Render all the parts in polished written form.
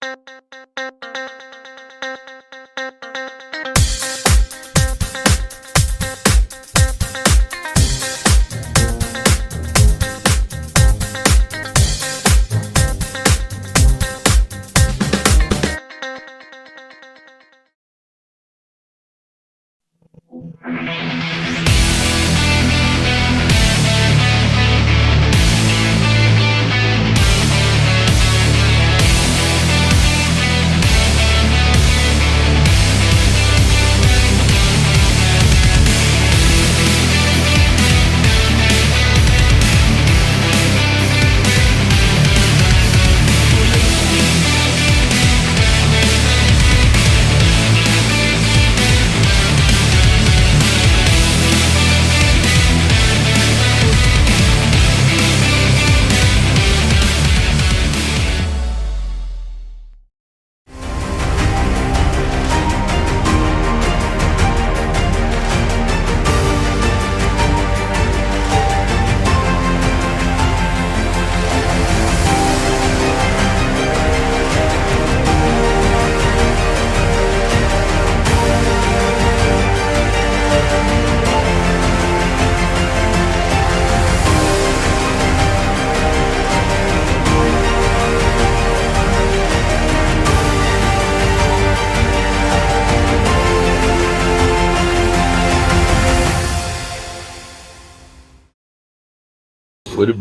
ഒരു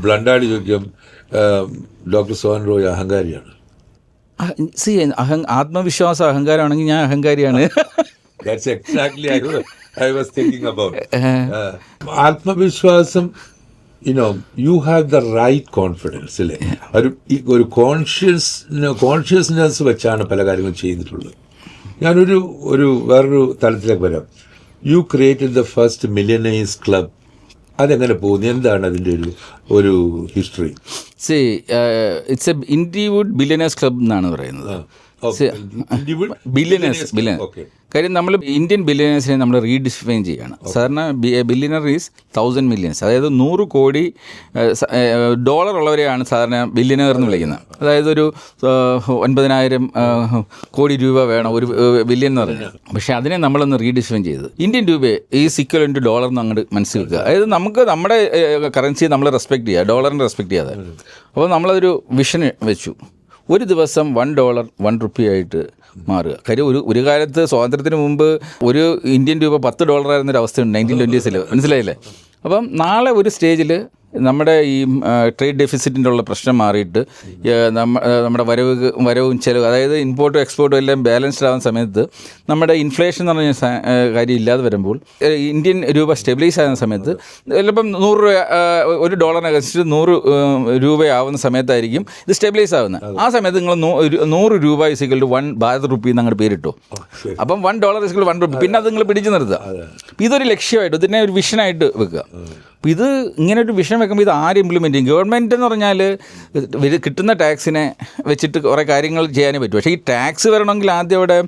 ബ്ലണ്ടായിട്ട് ചോദിക്കാം, ഡോക്ടർ സോഹൻ റോയ് അഹങ്കാരിയാണ്? ആത്മവിശ്വാസം അഹങ്കാരമാണെങ്കിൽ ഞാൻ അഹങ്കാരിയാണ്. That's exactly I was thinking about. ആത്മവിശ്വാസം, you have the right confidence അല്ലേ? ഒരു കോൺഷ്യസ്നെസ് വെച്ചാണ് പല കാര്യങ്ങളും ചെയ്തിട്ടുള്ളത്. ഞാനൊരു വേറൊരു തലത്തിലേക്ക് വരാം. U created the first millionaires club. അതെങ്ങനെ പോകുന്നു? എന്താണ് അതിൻ്റെ ഒരു history? It's A Indywood billionaires club എന്നാണ് പറയുന്നത്. ബില്യനേഴ്സ് കാര്യം നമ്മൾ ഇന്ത്യൻ ബില്യനേഴ്സിനെ നമ്മൾ റീഡിഫൈൻ ചെയ്യുകയാണ്. സാധാരണ ബില്യനർ ഈസ് 1000 മില്യൺസ്, അതായത് 100 കോടി ഡോളർ ഉള്ളവരെയാണ് സാധാരണ ബില്യനർ എന്ന് വിളിക്കുന്നത്. അതായത് ഒരു 9000 കോടി രൂപ വേണം ഒരു ബില്യൻ എന്ന് പറഞ്ഞാൽ. പക്ഷേ അതിനെ നമ്മളൊന്ന് റീഡിഫൈൻ ചെയ്ത് ഇന്ത്യൻ രൂപയെ ഈക്വൽ ടു ഡോളർ എന്ന് അങ്ങോട്ട് മനസ്സിലാക്കുക. അതായത് നമുക്ക് നമ്മുടെ കറൻസിയെ നമ്മൾ റെസ്പെക്ട് ചെയ്യുക, ഡോളറിനെ റെസ്പെക്ട് ചെയ്യാതെ. അപ്പോൾ നമ്മളതൊരു വിഷൻ വെച്ചു, ഒരു ദിവസം $1 1 ആയിട്ട് മാറുക. കാര്യം ഒരു കാലത്ത് സ്വാതന്ത്ര്യത്തിന് മുമ്പ് ഒരു ഇന്ത്യൻ രൂപ $10 ആയിരുന്നൊരു അവസ്ഥയുണ്ട് 1920s. മനസ്സിലായില്ലേ? അപ്പം നാളെ ഒരു സ്റ്റേജിൽ നമ്മുടെ ഈ ട്രേഡ് ഡെഫിസിറ്റിൻ്റെ ഉള്ള പ്രശ്നം മാറിയിട്ട് നമ്മുടെ വരവും ചിലവ്, അതായത് ഇമ്പോർട്ടും എക്സ്പോർട്ടും എല്ലാം ബാലൻസ്ഡ് ആവുന്ന സമയത്ത് നമ്മുടെ ഇൻഫ്ലേഷൻ എന്ന് പറഞ്ഞ കാര്യം ഇല്ലാതെ വരുമ്പോൾ ഇന്ത്യൻ രൂപ സ്റ്റെബിലൈസ് ആകുന്ന സമയത്ത് ചിലപ്പം $100 അകസ്റ്റ് 100 രൂപയാവുന്ന സമയത്തായിരിക്കും ഇത് സ്റ്റെബിലൈസ് ആവുന്നത്. ആ സമയത്ത് നിങ്ങൾ 100 രൂപ ഇസിക്കൽ ടു 1 ഭാരത് റുപ്പി എന്ന് അങ്ങോട്ട് പേരിട്ടു. അപ്പം $1 ഇസിക്കൽ 1 റുപ്പി. പിന്നെ അത് നിങ്ങൾ പിടിച്ചു നിർത്തുക. ഇതൊരു ലക്ഷ്യമായിട്ട്, ഇതിനെ ഒരു വിഷനായിട്ട് വെക്കുക. അപ്പോൾ ഇത് ഇങ്ങനെ ഒരു വിഷൻ വെക്കുമ്പോൾ ഇത് ആര് ഇംപ്ലിമെൻറ്റ് ചെയ്യും? ഗവൺമെൻറ് എന്ന് പറഞ്ഞാൽ കിട്ടുന്ന ടാക്സിനെ വെച്ചിട്ട് കുറേ കാര്യങ്ങൾ ചെയ്യാനേ പറ്റും. പക്ഷേ ഈ ടാക്സ് വരണമെങ്കിൽ ആദ്യം അവിടെ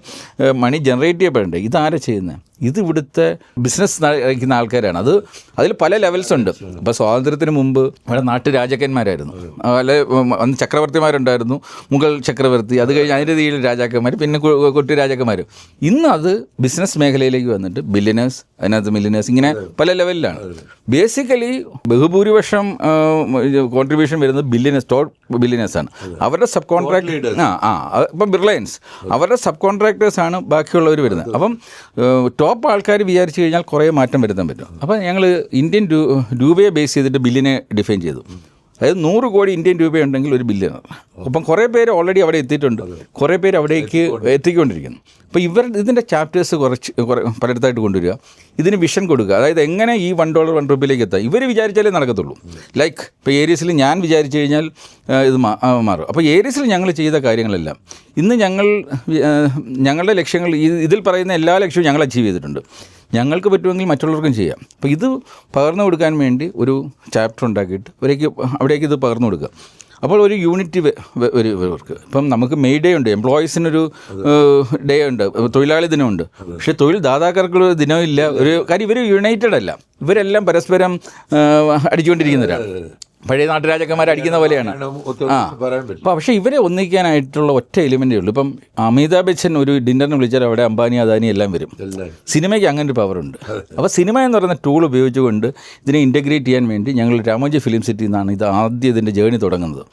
മണി ജനറേറ്റ് ചെയ്യപ്പെടണ്ടേ? ഇതാരാ ചെയ്യുന്നത്? ഇത് ഇവിടുത്തെ ബിസിനസ് നയിക്കുന്ന ആൾക്കാരാണ്. അതിൽ പല ലെവൽസ് ഉണ്ട്. ഇപ്പോൾ സ്വാതന്ത്ര്യത്തിന് മുമ്പ് ഇവിടെ നാട്ടുരാജാക്കന്മാരായിരുന്നു, അല്ലെ അന്ന് ചക്രവർത്തിമാരുണ്ടായിരുന്നു, മുഗൾ ചക്രവർത്തി, അത് കഴിഞ്ഞ് അതിൻ്റെ കീഴിൽ രാജാക്കന്മാർ, പിന്നെ കൊട്ടി രാജാക്കന്മാർ. ഇന്ന് അത് ബിസിനസ് മേഖലയിലേക്ക് വന്നിട്ട് ബില്യനേഴ്സ്, അതിനകത്ത് മില്യനേഴ്സ്, ഇങ്ങനെ പല ലെവലിലാണ്. ബേസിക്കലി ബഹുഭൂരിപക്ഷം കോൺട്രിബ്യൂഷൻ വരുന്നത് ബില്യനേഴ്സാണ്. അവരുടെ സബ് കോൺട്രാക്ട് ഇപ്പം റിലയൻസ്, അവരുടെ സബ് കോൺട്രാക്ടേഴ്സാണ് ബാക്കിയുള്ളവർ വരുന്നത്. അപ്പം ടോപ്പ് ആൾക്കാർ വിചാരിച്ചു കഴിഞ്ഞാൽ കുറേ മാറ്റം വരുത്താൻ പറ്റും. അപ്പോൾ ഞങ്ങൾ ഇന്ത്യൻ രൂപയെ ബേസ് ചെയ്തിട്ട് ബില്ലിനെ ഡിഫൈൻ ചെയ്തു. അതായത് 100 കോടി ഇന്ത്യൻ രൂപയുണ്ടെങ്കിൽ ഒരു ബില്യണർ. അപ്പം കുറേ പേര് ഓൾറെഡി അവിടെ എത്തിയിട്ടുണ്ട്, കുറേ പേര് അവിടേക്ക് എത്തിക്കൊണ്ടിരിക്കുന്നു. അപ്പോൾ ഇതിൻ്റെ ചാപ്റ്റേഴ്സ് പലയിടത്തായിട്ട് കൊണ്ടുവരിക, ഇതിന് വിഷൻ കൊടുക്കുക. അതായത് എങ്ങനെ ഈ $1 1 റുപ്പിയിലേക്ക് എത്താം. ഇവർ വിചാരിച്ചാലേ നടക്കത്തുള്ളൂ. ലൈക്ക് ഇപ്പോൾ ഏരീസിൽ ഞാൻ വിചാരിച്ചു കഴിഞ്ഞാൽ ഇത് മാറും. അപ്പോൾ ഏരീസിൽ ഞങ്ങൾ ചെയ്ത കാര്യങ്ങളെല്ലാം ഇന്ന് ഞങ്ങളുടെ ലക്ഷ്യങ്ങൾ, ഇതിൽ പറയുന്ന എല്ലാ ലക്ഷ്യവും ഞങ്ങൾ അച്ചീവ് ചെയ്തിട്ടുണ്ട്. ഞങ്ങൾക്ക് പറ്റുമെങ്കിൽ മറ്റുള്ളവർക്കും ചെയ്യാം. അപ്പോൾ ഇത് പകർന്നു കൊടുക്കാൻ വേണ്ടി ഒരു ചാപ്റ്റർ ഉണ്ടാക്കിയിട്ട് അവിടേക്ക് ഇത് പകർന്നു കൊടുക്കുക. അപ്പോൾ ഒരു യൂണിറ്റി വർക്ക്. ഇപ്പം നമുക്ക് മെയ് ഡേ ഉണ്ട്, എംപ്ലോയീസിനൊരു ഡേ ഉണ്ട്, തൊഴിലാളി ദിനമുണ്ട്. പക്ഷേ തൊഴിൽ ദാതാക്കൾക്കൊരു ദിനമില്ല. ഒരു കാര്യം, ഇവർ യുണൈറ്റഡ് അല്ല, ഇവരെല്ലാം പരസ്പരം അടിച്ചുകൊണ്ടിരിക്കുന്നവരാണ്. പഴയ നാട്ടുരാജാക്കന്മാർ അടിക്കുന്ന പോലെയാണ്. പറയാൻ പറ്റില്ല. പക്ഷേ ഇവരെ ഒന്നിക്കാനായിട്ടുള്ള ഒറ്റ എലിമെൻ്റേ ഉള്ളൂ. ഇപ്പം അമിതാഭ് ബച്ചൻ ഒരു ഡിന്നറിന് വിളിച്ചാൽ അവിടെ അംബാനി അദാനി എല്ലാം വരും. സിനിമയ്ക്ക് അങ്ങനെ ഒരു പവറുണ്ട്. അപ്പോൾ സിനിമ എന്ന് പറയുന്ന ടൂൾ ഉപയോഗിച്ചുകൊണ്ട് ഇതിനെ ഇൻ്റഗ്രേറ്റ് ചെയ്യാൻ വേണ്ടി ഞങ്ങൾ രാമോജി ഫിലിം സിറ്റിയിൽ നിന്നാണ് ഇത് ആദ്യം ഇതിൻ്റെ ജേണി തുടങ്ങുന്നത്.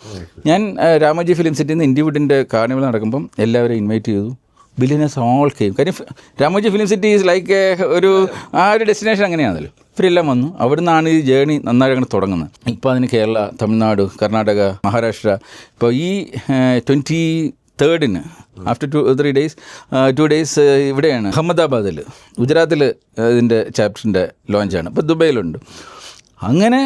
ഞാൻ രാമോജി ഫിലിം സിറ്റിയിൽ നിന്ന് ഇൻഡിവുഡിൻ്റെ കാർണിവൽ നടക്കുമ്പം എല്ലാവരെയും ഇൻവൈറ്റ് ചെയ്തു. Billionaires all came. കാര്യം Ramoji film city is like ഒരു ഡെസ്റ്റിനേഷൻ അങ്ങനെയാണല്ലോ. ഇവരെല്ലാം വന്നു. അവിടെ നിന്നാണ് ഈ ജേണി നന്നായി അങ്ങനെ തുടങ്ങുന്നത്. ഇപ്പോൾ അതിന് കേരള, തമിഴ്നാട്, കർണാടക, മഹാരാഷ്ട്ര. ഇപ്പോൾ ഈ 23rd ആഫ്റ്റർ 2 days 2 days ഇവിടെയാണ് അഹമ്മദാബാദിൽ, ഗുജറാത്തിൽ ഇതിൻ്റെ ചാപ്റ്ററിൻ്റെ ലോഞ്ചാണ്. ഇപ്പോൾ ദുബൈയിലുണ്ട്. അങ്ങനെ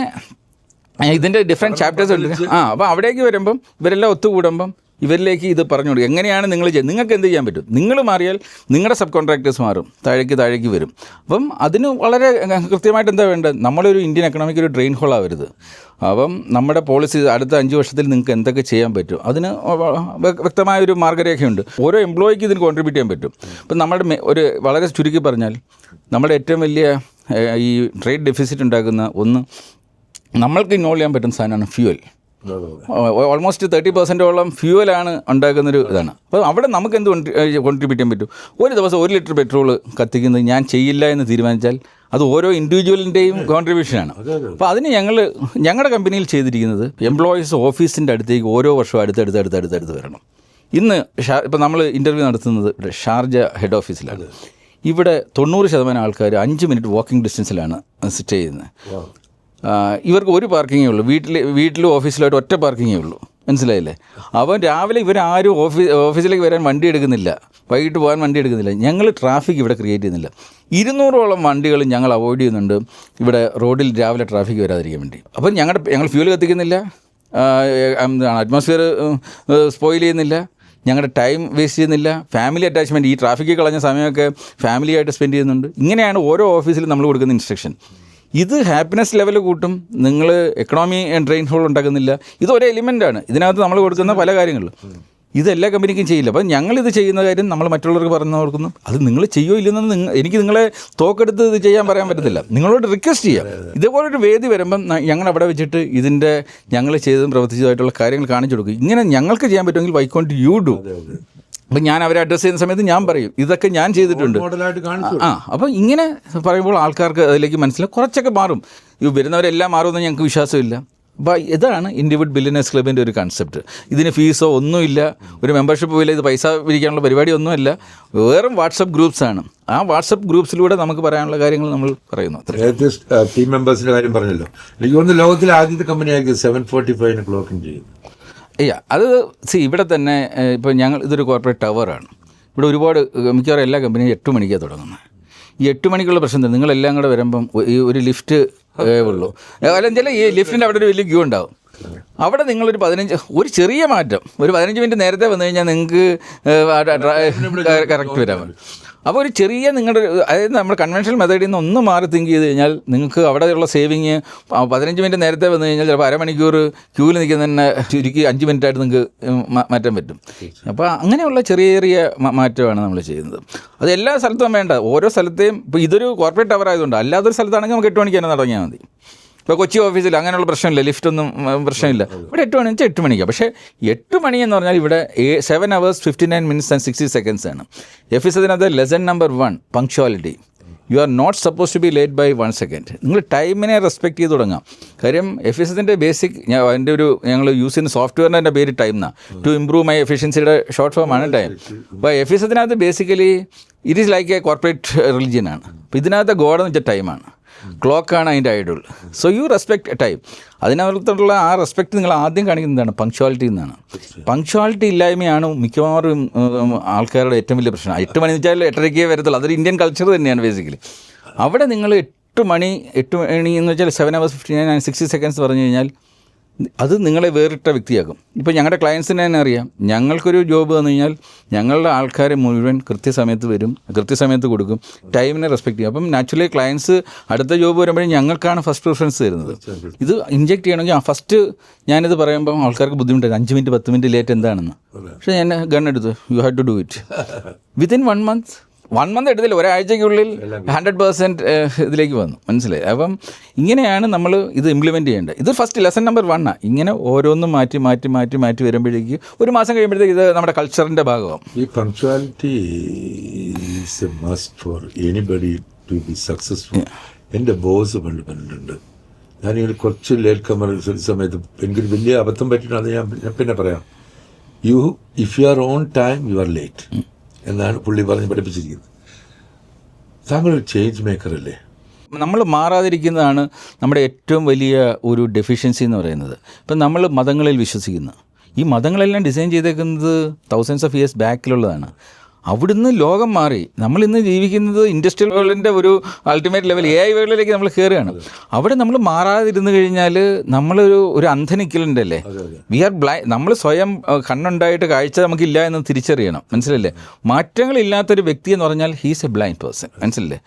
ഇതിൻ്റെ ഡിഫറെൻറ്റ് ചാപ്റ്റേഴ്സ് ഉണ്ട്. അപ്പോൾ അവിടേക്ക് വരുമ്പം ഇവരെല്ലാം ഒത്തുകൂടുമ്പം ഇവരിലേക്ക് ഇത് പറഞ്ഞു കൊടുക്കും. എങ്ങനെയാണ് നിങ്ങൾ നിങ്ങൾക്ക് എന്ത് ചെയ്യാൻ പറ്റും? നിങ്ങൾ മാറിയാൽ നിങ്ങളുടെ സബ് കോൺട്രാക്ടേഴ്സ് മാറും, താഴേക്ക് വരും. അപ്പം അതിന് വളരെ കൃത്യമായിട്ട് എന്താ വേണ്ടത്? നമ്മളൊരു ഇന്ത്യൻ എക്കണോമിക്ക് ഒരു ഡ്രെയിൻ ഹോൾ ആവരുത്. അപ്പം നമ്മുടെ പോളിസി അടുത്ത 5 വർഷത്തിൽ നിങ്ങൾക്ക് എന്തൊക്കെ ചെയ്യാൻ പറ്റും അതിന് വ്യക്തമായൊരു മാർഗ്ഗരേഖയുണ്ട്. ഓരോ എംപ്ലോയിക്ക് ഇതിന് കോൺട്രിബ്യൂട്ട് ചെയ്യാൻ പറ്റും. ഇപ്പം നമ്മുടെ ഒരു വളരെ ചുരുക്കി പറഞ്ഞാൽ നമ്മുടെ ഏറ്റവും വലിയ ഈ ട്രേഡ് ഡെഫിസിറ്റ് ഉണ്ടാക്കുന്ന ഒന്ന് നമ്മൾക്ക് ഇൻവോൾവ് ചെയ്യാൻ പറ്റുന്ന സാധനമാണ് ഫ്യൂവൽ. ഓൾമോസ്റ്റ് 30% ഫ്യൂവലാണ് ഉണ്ടാക്കുന്നൊരു ഇതാണ്. അപ്പോൾ അവിടെ നമുക്ക് എന്ത് കോൺട്രിബ്യൂട്ട് ചെയ്യാൻ പറ്റും? ഒരു ദിവസം 1 ലിറ്റർ പെട്രോൾ കത്തിക്കുന്നത് ഞാൻ ചെയ്യില്ല എന്ന് തീരുമാനിച്ചാൽ അത് ഓരോ ഇൻഡിവിജ്വലിൻ്റെയും കോൺട്രിബ്യൂഷനാണ്. അപ്പോൾ അതിന് ഞങ്ങളുടെ കമ്പനിയിൽ ചെയ്തിരിക്കുന്നത് എംപ്ലോയീസ് ഓഫീസിൻ്റെ അടുത്തേക്ക് ഓരോ വർഷവും അടുത്തടുത്ത് വരണം. ഇന്ന് ഇപ്പോൾ നമ്മൾ ഇൻ്റർവ്യൂ നടത്തുന്നത് ഇവിടെ ഷാർജ ഹെഡ് ഓഫീസിലാണ്. ഇവിടെ 90% ആൾക്കാർ 5 മിനിറ്റ് വാക്കിംഗ് ഡിസ്റ്റൻസിലാണ് സിറ്റ് ചെയ്യുന്നത്. ഇവർക്ക് ഒരു പാർക്കിങ്ങേ ഉള്ളൂ. വീട്ടിലും ഓഫീസിലായിട്ട് ഒറ്റ പാർക്കിങ്ങേ ഉള്ളൂ. മനസ്സിലായില്ലേ? അപ്പം രാവിലെ ഇവരാരും ഓഫീസിലേക്ക് വരാൻ വണ്ടി എടുക്കുന്നില്ല, വൈകിട്ട് പോകാൻ വണ്ടി എടുക്കുന്നില്ല. ഞങ്ങൾ ട്രാഫിക് ഇവിടെ ക്രിയേറ്റ് ചെയ്യുന്നില്ല. 200ഓളം വണ്ടികൾ ഞങ്ങൾ അവോയ്ഡ് ചെയ്യുന്നുണ്ട് ഇവിടെ റോഡിൽ രാവിലെ ട്രാഫിക് വരാതിരിക്കാൻ വേണ്ടി. അപ്പം ഞങ്ങൾ ഫ്യൂൽ കത്തിക്കുന്നില്ല, അറ്റ്മോസ്ഫിയർ സ്പോയിൽ ചെയ്യുന്നില്ല, ഞങ്ങളുടെ ടൈം വേസ്റ്റ് ചെയ്യുന്നില്ല, ഫാമിലി അറ്റാച്ച്മെൻറ്റ് ഈ ട്രാഫിക്കിൽ കളഞ്ഞ സമയമൊക്കെ ഫാമിലിയായിട്ട് സ്പെൻഡ് ചെയ്യുന്നുണ്ട്. ഇങ്ങനെയാണ് ഓരോ ഓഫീസിലും നമ്മൾ കൊടുക്കുന്ന ഇൻസ്ട്രക്ഷൻ. ഇത് ഹാപ്പിനെസ് ലെവൽ കൂട്ടും. നിങ്ങൾ എക്കണോമി ഡ്രെയിൻ ഹോൾ ഉണ്ടാക്കുന്നില്ല. ഇതൊരു എലിമെൻ്റാണ് ഇതിനകത്ത് നമ്മൾ കൊടുക്കുന്ന പല കാര്യങ്ങളും. ഇതെല്ലാ കമ്പനിക്കും ചെയ്യില്ല. അപ്പം ഞങ്ങളിത് ചെയ്യുന്ന കാര്യം നമ്മൾ മറ്റുള്ളവർക്ക് പറഞ്ഞു കൊടുക്കുന്നു. അത് നിങ്ങൾ ചെയ്യുമോ ഇല്ലെന്ന് എനിക്ക് നിങ്ങളെ തോക്കെടുത്ത് ഇത് ചെയ്യാൻ പറയാൻ പറ്റത്തില്ല. നിങ്ങളോട് റിക്വസ്റ്റ് ചെയ്യാം. ഇതേപോലൊരു വേദി വരുമ്പം ഞങ്ങൾ അവിടെ വെച്ചിട്ട് ഇതിൻ്റെ ഞങ്ങൾ ചെയ്തതും പ്രവർത്തിച്ചതായിട്ടുള്ള കാര്യങ്ങൾ കാണിച്ചു കൊടുക്കും. ഇങ്ങനെ ഞങ്ങൾക്ക് ചെയ്യാൻ പറ്റുമെങ്കിൽ വൈ കോണ്ട് യു ഡു? അപ്പം ഞാൻ അവരെ അഡ്രസ്സ് ചെയ്യുന്ന സമയത്ത് ഞാൻ പറയും ഇതൊക്കെ ഞാൻ ചെയ്തിട്ടുണ്ട്. അപ്പോൾ ഇങ്ങനെ പറയുമ്പോൾ ആൾക്കാർക്ക് അതിലേക്ക് മനസ്സിലാവും, കുറച്ചൊക്കെ മാറും. വരുന്നവരെല്ലാം മാറുമെന്ന് ഞങ്ങൾക്ക് വിശ്വാസമില്ല. അപ്പോൾ ഇതാണ് ഇൻഡിവിഡ് ബില്യനേഴ്സ് ക്ലബിൻ്റെ ഒരു കൺസെപ്റ്റ്. ഇതിന് ഫീസോ ഒന്നുമില്ല, ഒരു മെമ്പർഷിപ്പും ഇല്ല, ഇത് പൈസ പിരിക്കാനുള്ള പരിപാടിയൊന്നുമല്ല. വെറും വാട്സപ്പ് ഗ്രൂപ്പ്സാണ്. ആ വാട്സപ്പ് ഗ്രൂപ്പ്സിലൂടെ നമുക്ക് പറയാനുള്ള കാര്യങ്ങൾ നമ്മൾ പറയുന്നു. ടീം മെമ്പേഴ്സിൻ്റെ കാര്യം പറഞ്ഞല്ലോ. എനിക്ക് തോന്നുന്നു ലോകത്തിലെ ആദ്യത്തെ കമ്പനിയായിരിക്കും 7:45 ക്ലോക്കിങ് ചെയ്യുന്നത്. അത് ഇവിടെ തന്നെ ഇപ്പോൾ ഇതൊരു കോർപ്പറേറ്റ് ടവറാണ്. ഇവിടെ ഒരുപാട് മിക്കവാറും എല്ലാ കമ്പനിയും 8 മണിക്കാണ് തുടങ്ങുന്നത്. ഈ 8 മണിക്കുള്ള പ്രശ്നം നിങ്ങളെല്ലാം കൂടെ വരുമ്പം ഈ ഒരു ലിഫ്റ്റ് ഉള്ളൂ. അല്ലെങ്കിൽ ഈ ലിഫ്റ്റിൻ്റെ അവിടെ ഒരു വലിയ ക്യൂ ഉണ്ടാവും. അവിടെ നിങ്ങളൊരു ഒരു ചെറിയ മാറ്റം, ഒരു 15 മിനിറ്റ് നേരത്തെ വന്നു കഴിഞ്ഞാൽ നിങ്ങൾക്ക് കറക്റ്റ് വരാൻ പറ്റും. അപ്പോൾ ഒരു ചെറിയ നിങ്ങളുടെ അതായത് നമ്മുടെ കൺവെൻഷണൽ മെത്തേഡിൽ നിന്ന് ഒന്ന് മാറി തിങ്ക് ചെയ്ത് കഴിഞ്ഞാൽ നിങ്ങൾക്ക് അവിടെയുള്ള സേവിങ് 15 മിനിറ്റ് നേരത്തെ വന്നു കഴിഞ്ഞാൽ ചിലപ്പോൾ അരമണിക്കൂർ ക്യൂവിൽ നിൽക്കുന്നതന്നെ ചുരുക്കി 5 മിനിറ്റായിട്ട് നിങ്ങൾക്ക് മാറ്റാൻ പറ്റും. അപ്പോൾ അങ്ങനെയുള്ള ചെറിയ മാറ്റമാണ് നമ്മൾ ചെയ്യുന്നത്. അത് എല്ലാ സ്ഥലത്തും വേണ്ട. ഓരോ സ്ഥലത്തെയും ഇപ്പോൾ ഇതൊരു കോർപ്പറേറ്റ് ടവർ ആയതുകൊണ്ട്, അല്ലാത്തൊരു സ്ഥലത്താണെങ്കിൽ നമുക്ക് 8 മണിക്ക് തന്നെ തുടങ്ങിയാൽ മതി. ഇപ്പോൾ കൊച്ചി ഓഫീസിൽ അങ്ങനെയുള്ള പ്രശ്നമില്ല, ലിഫ്റ്റൊന്നും പ്രശ്നമില്ല. ഇവിടെ 8 മണി വെച്ചാൽ 8 മണിക്കാണ്. പക്ഷേ 8 മണി എന്ന് പറഞ്ഞാൽ ഇവിടെ 7 hours 59 minutes and 60 seconds ആണ്. എഫിസതിനകത്ത് lesson number 1 punctuality. You are not suppose to be late by 1 second. നിങ്ങൾ ടൈമിനെ റെസ്പെക്ട് ചെയ്ത് തുടങ്ങാം. കാര്യം എഫിസതിൻ്റെ ബേസിക് ഞങ്ങൾ യൂസ് ചെയ്യുന്ന സോഫ്റ്റ്വെയറിൻ്റെ എൻ്റെ പേര് ടൈം എന്നാണ്. ടു ഇംപ്രൂവ് മൈ എഫിഷ്യൻസിയുടെ ഷോർട്ട് ഫോമാണ് ടൈം. അപ്പോൾ എഫിസതിനകത്ത് basically it is like a corporate റിലിജിയനാണ്. അപ്പോൾ ഇതിനകത്ത് ഗോഡെന്ന് വെച്ചാൽ ടൈമാണ്, ക്ലോക്കാണ് അതിൻ്റെ idol. So you respect time. അതിനകത്തുള്ള ആ റെസ്പെക്റ്റ് നിങ്ങൾ ആദ്യം കാണിക്കുന്നതാണ് പങ്ക്ച്വാലിറ്റി എന്നാണ്. പങ്ക്ച്വാലിറ്റി ഇല്ലായ്മയാണ് മിക്കവാറും ആൾക്കാരുടെ ഏറ്റവും വലിയ പ്രശ്നം. 8 മണി എന്ന് വെച്ചാൽ 8:30 വരത്തുള്ളൂ. അതൊരു ഇന്ത്യൻ കൾച്ചർ തന്നെയാണ് ബേസിക്കലി. അവിടെ നിങ്ങൾ 8 മണി എന്ന് വെച്ചാൽ 7 hours 59 and 60 seconds പറഞ്ഞു കഴിഞ്ഞാൽ അത് നിങ്ങളെ വേറിട്ട വ്യക്തിയാക്കും. ഇപ്പോൾ ഞങ്ങളുടെ ക്ലയൻസിന് തന്നെ അറിയാം, ഞങ്ങൾക്കൊരു ജോബ് വന്നു കഴിഞ്ഞാൽ ഞങ്ങളുടെ ആൾക്കാരെ മുഴുവൻ കൃത്യസമയത്ത് വരും, കൃത്യസമയത്ത് കൊടുക്കും, ടൈമിനെ റെസ്പെക്ട് ചെയ്യും. അപ്പം നാച്ചുറലി ക്ലയൻസ് അടുത്ത ജോബ് വരുമ്പോഴും ഞങ്ങൾക്കാണ് ഫസ്റ്റ് പ്രിഫറൻസ് തരുന്നത്. ഇത് ഇൻജെക്ട് ചെയ്യണമെങ്കിൽ ഫസ്റ്റ് ഞാനിത് പറയുമ്പം ആൾക്കാർക്ക് ബുദ്ധിമുട്ടായി 5 മിനിറ്റ് 10 മിനിറ്റ് ലേറ്റ് എന്താണെന്ന്. പക്ഷേ ഞാൻ ഗൺ എടുത്തു, you have to do it within 1 month. 1 month എടുത്തില്ല, ഒരാഴ്ചയ്ക്കുള്ളിൽ 100% ഇതിലേക്ക് വന്നു. മനസ്സിലായി? അപ്പം ഇങ്ങനെയാണ് നമ്മൾ ഇത് ഇംപ്ലിമെൻറ്റ് ചെയ്യേണ്ടത്. ഇത് ഫസ്റ്റ് ലെസൺ നമ്പർ 1 ഇങ്ങനെ ഓരോന്നും മാറ്റി വരുമ്പോഴേക്ക് ഒരു മാസം കഴിയുമ്പോഴത്തേക്ക് ഇത് നമ്മുടെ കൾച്ചറിൻ്റെ ഭാഗമാകും. ഈ punctuality is a must for anybody to be successful. എൻ്റെ ബോസ് പറഞ്ഞിട്ടുണ്ട്, ഞാനിങ്ങനെ കുറച്ച് ലേറ്റ് കമർ സമയത്ത് എനിക്കൊരു വലിയ അബദ്ധം പറ്റിയിട്ട് അത് ഞാൻ പിന്നെ പറയാം. If you are on time you are late എന്നാണ് പുള്ളി പറഞ്ഞ് പഠിപ്പിച്ചിരിക്കുന്നത്. താങ്കൾ ഒരു ചേഞ്ച് മേക്കർ അല്ലേ? നമ്മൾ മാറാതിരിക്കുന്നതാണ് നമ്മുടെ ഏറ്റവും വലിയ ഒരു ഡെഫിഷ്യൻസി എന്ന് പറയുന്നത്. ഇപ്പം നമ്മൾ മതങ്ങളിൽ വിശ്വസിക്കുന്നു. ഈ മതങ്ങളെല്ലാം ഡിസൈൻ ചെയ്തേക്കുന്നത് തൗസൻഡ്സ് ഓഫ് ഇയേഴ്സ് ബാക്കിലുള്ളതാണ്. അവിടുന്ന് ലോകം മാറി. നമ്മളിന്ന് ജീവിക്കുന്നത് ഇൻഡസ്ട്രിയൽ വേൾഡിൻ്റെ ഒരു അൾട്ടിമേറ്റ് ലെവൽ AI വേൾഡിലേക്ക് നമ്മൾ കയറുകയാണ്. അവിടെ നമ്മൾ മാറാതിരുന്നു കഴിഞ്ഞാൽ നമ്മളൊരു അന്ധനിക്കലുണ്ട് അല്ലേ. We are blind. നമ്മൾ സ്വയം കണ്ണുണ്ടായിട്ട് കാഴ്ച നമുക്കില്ല എന്ന് തിരിച്ചറിയണം. മനസ്സിലല്ലേ? മാറ്റങ്ങളില്ലാത്തൊരു വ്യക്തി എന്ന് പറഞ്ഞാൽ ഹീസ് എ ബ്ലൈൻഡ് പേഴ്സൺ. മനസ്സിലല്ലേ?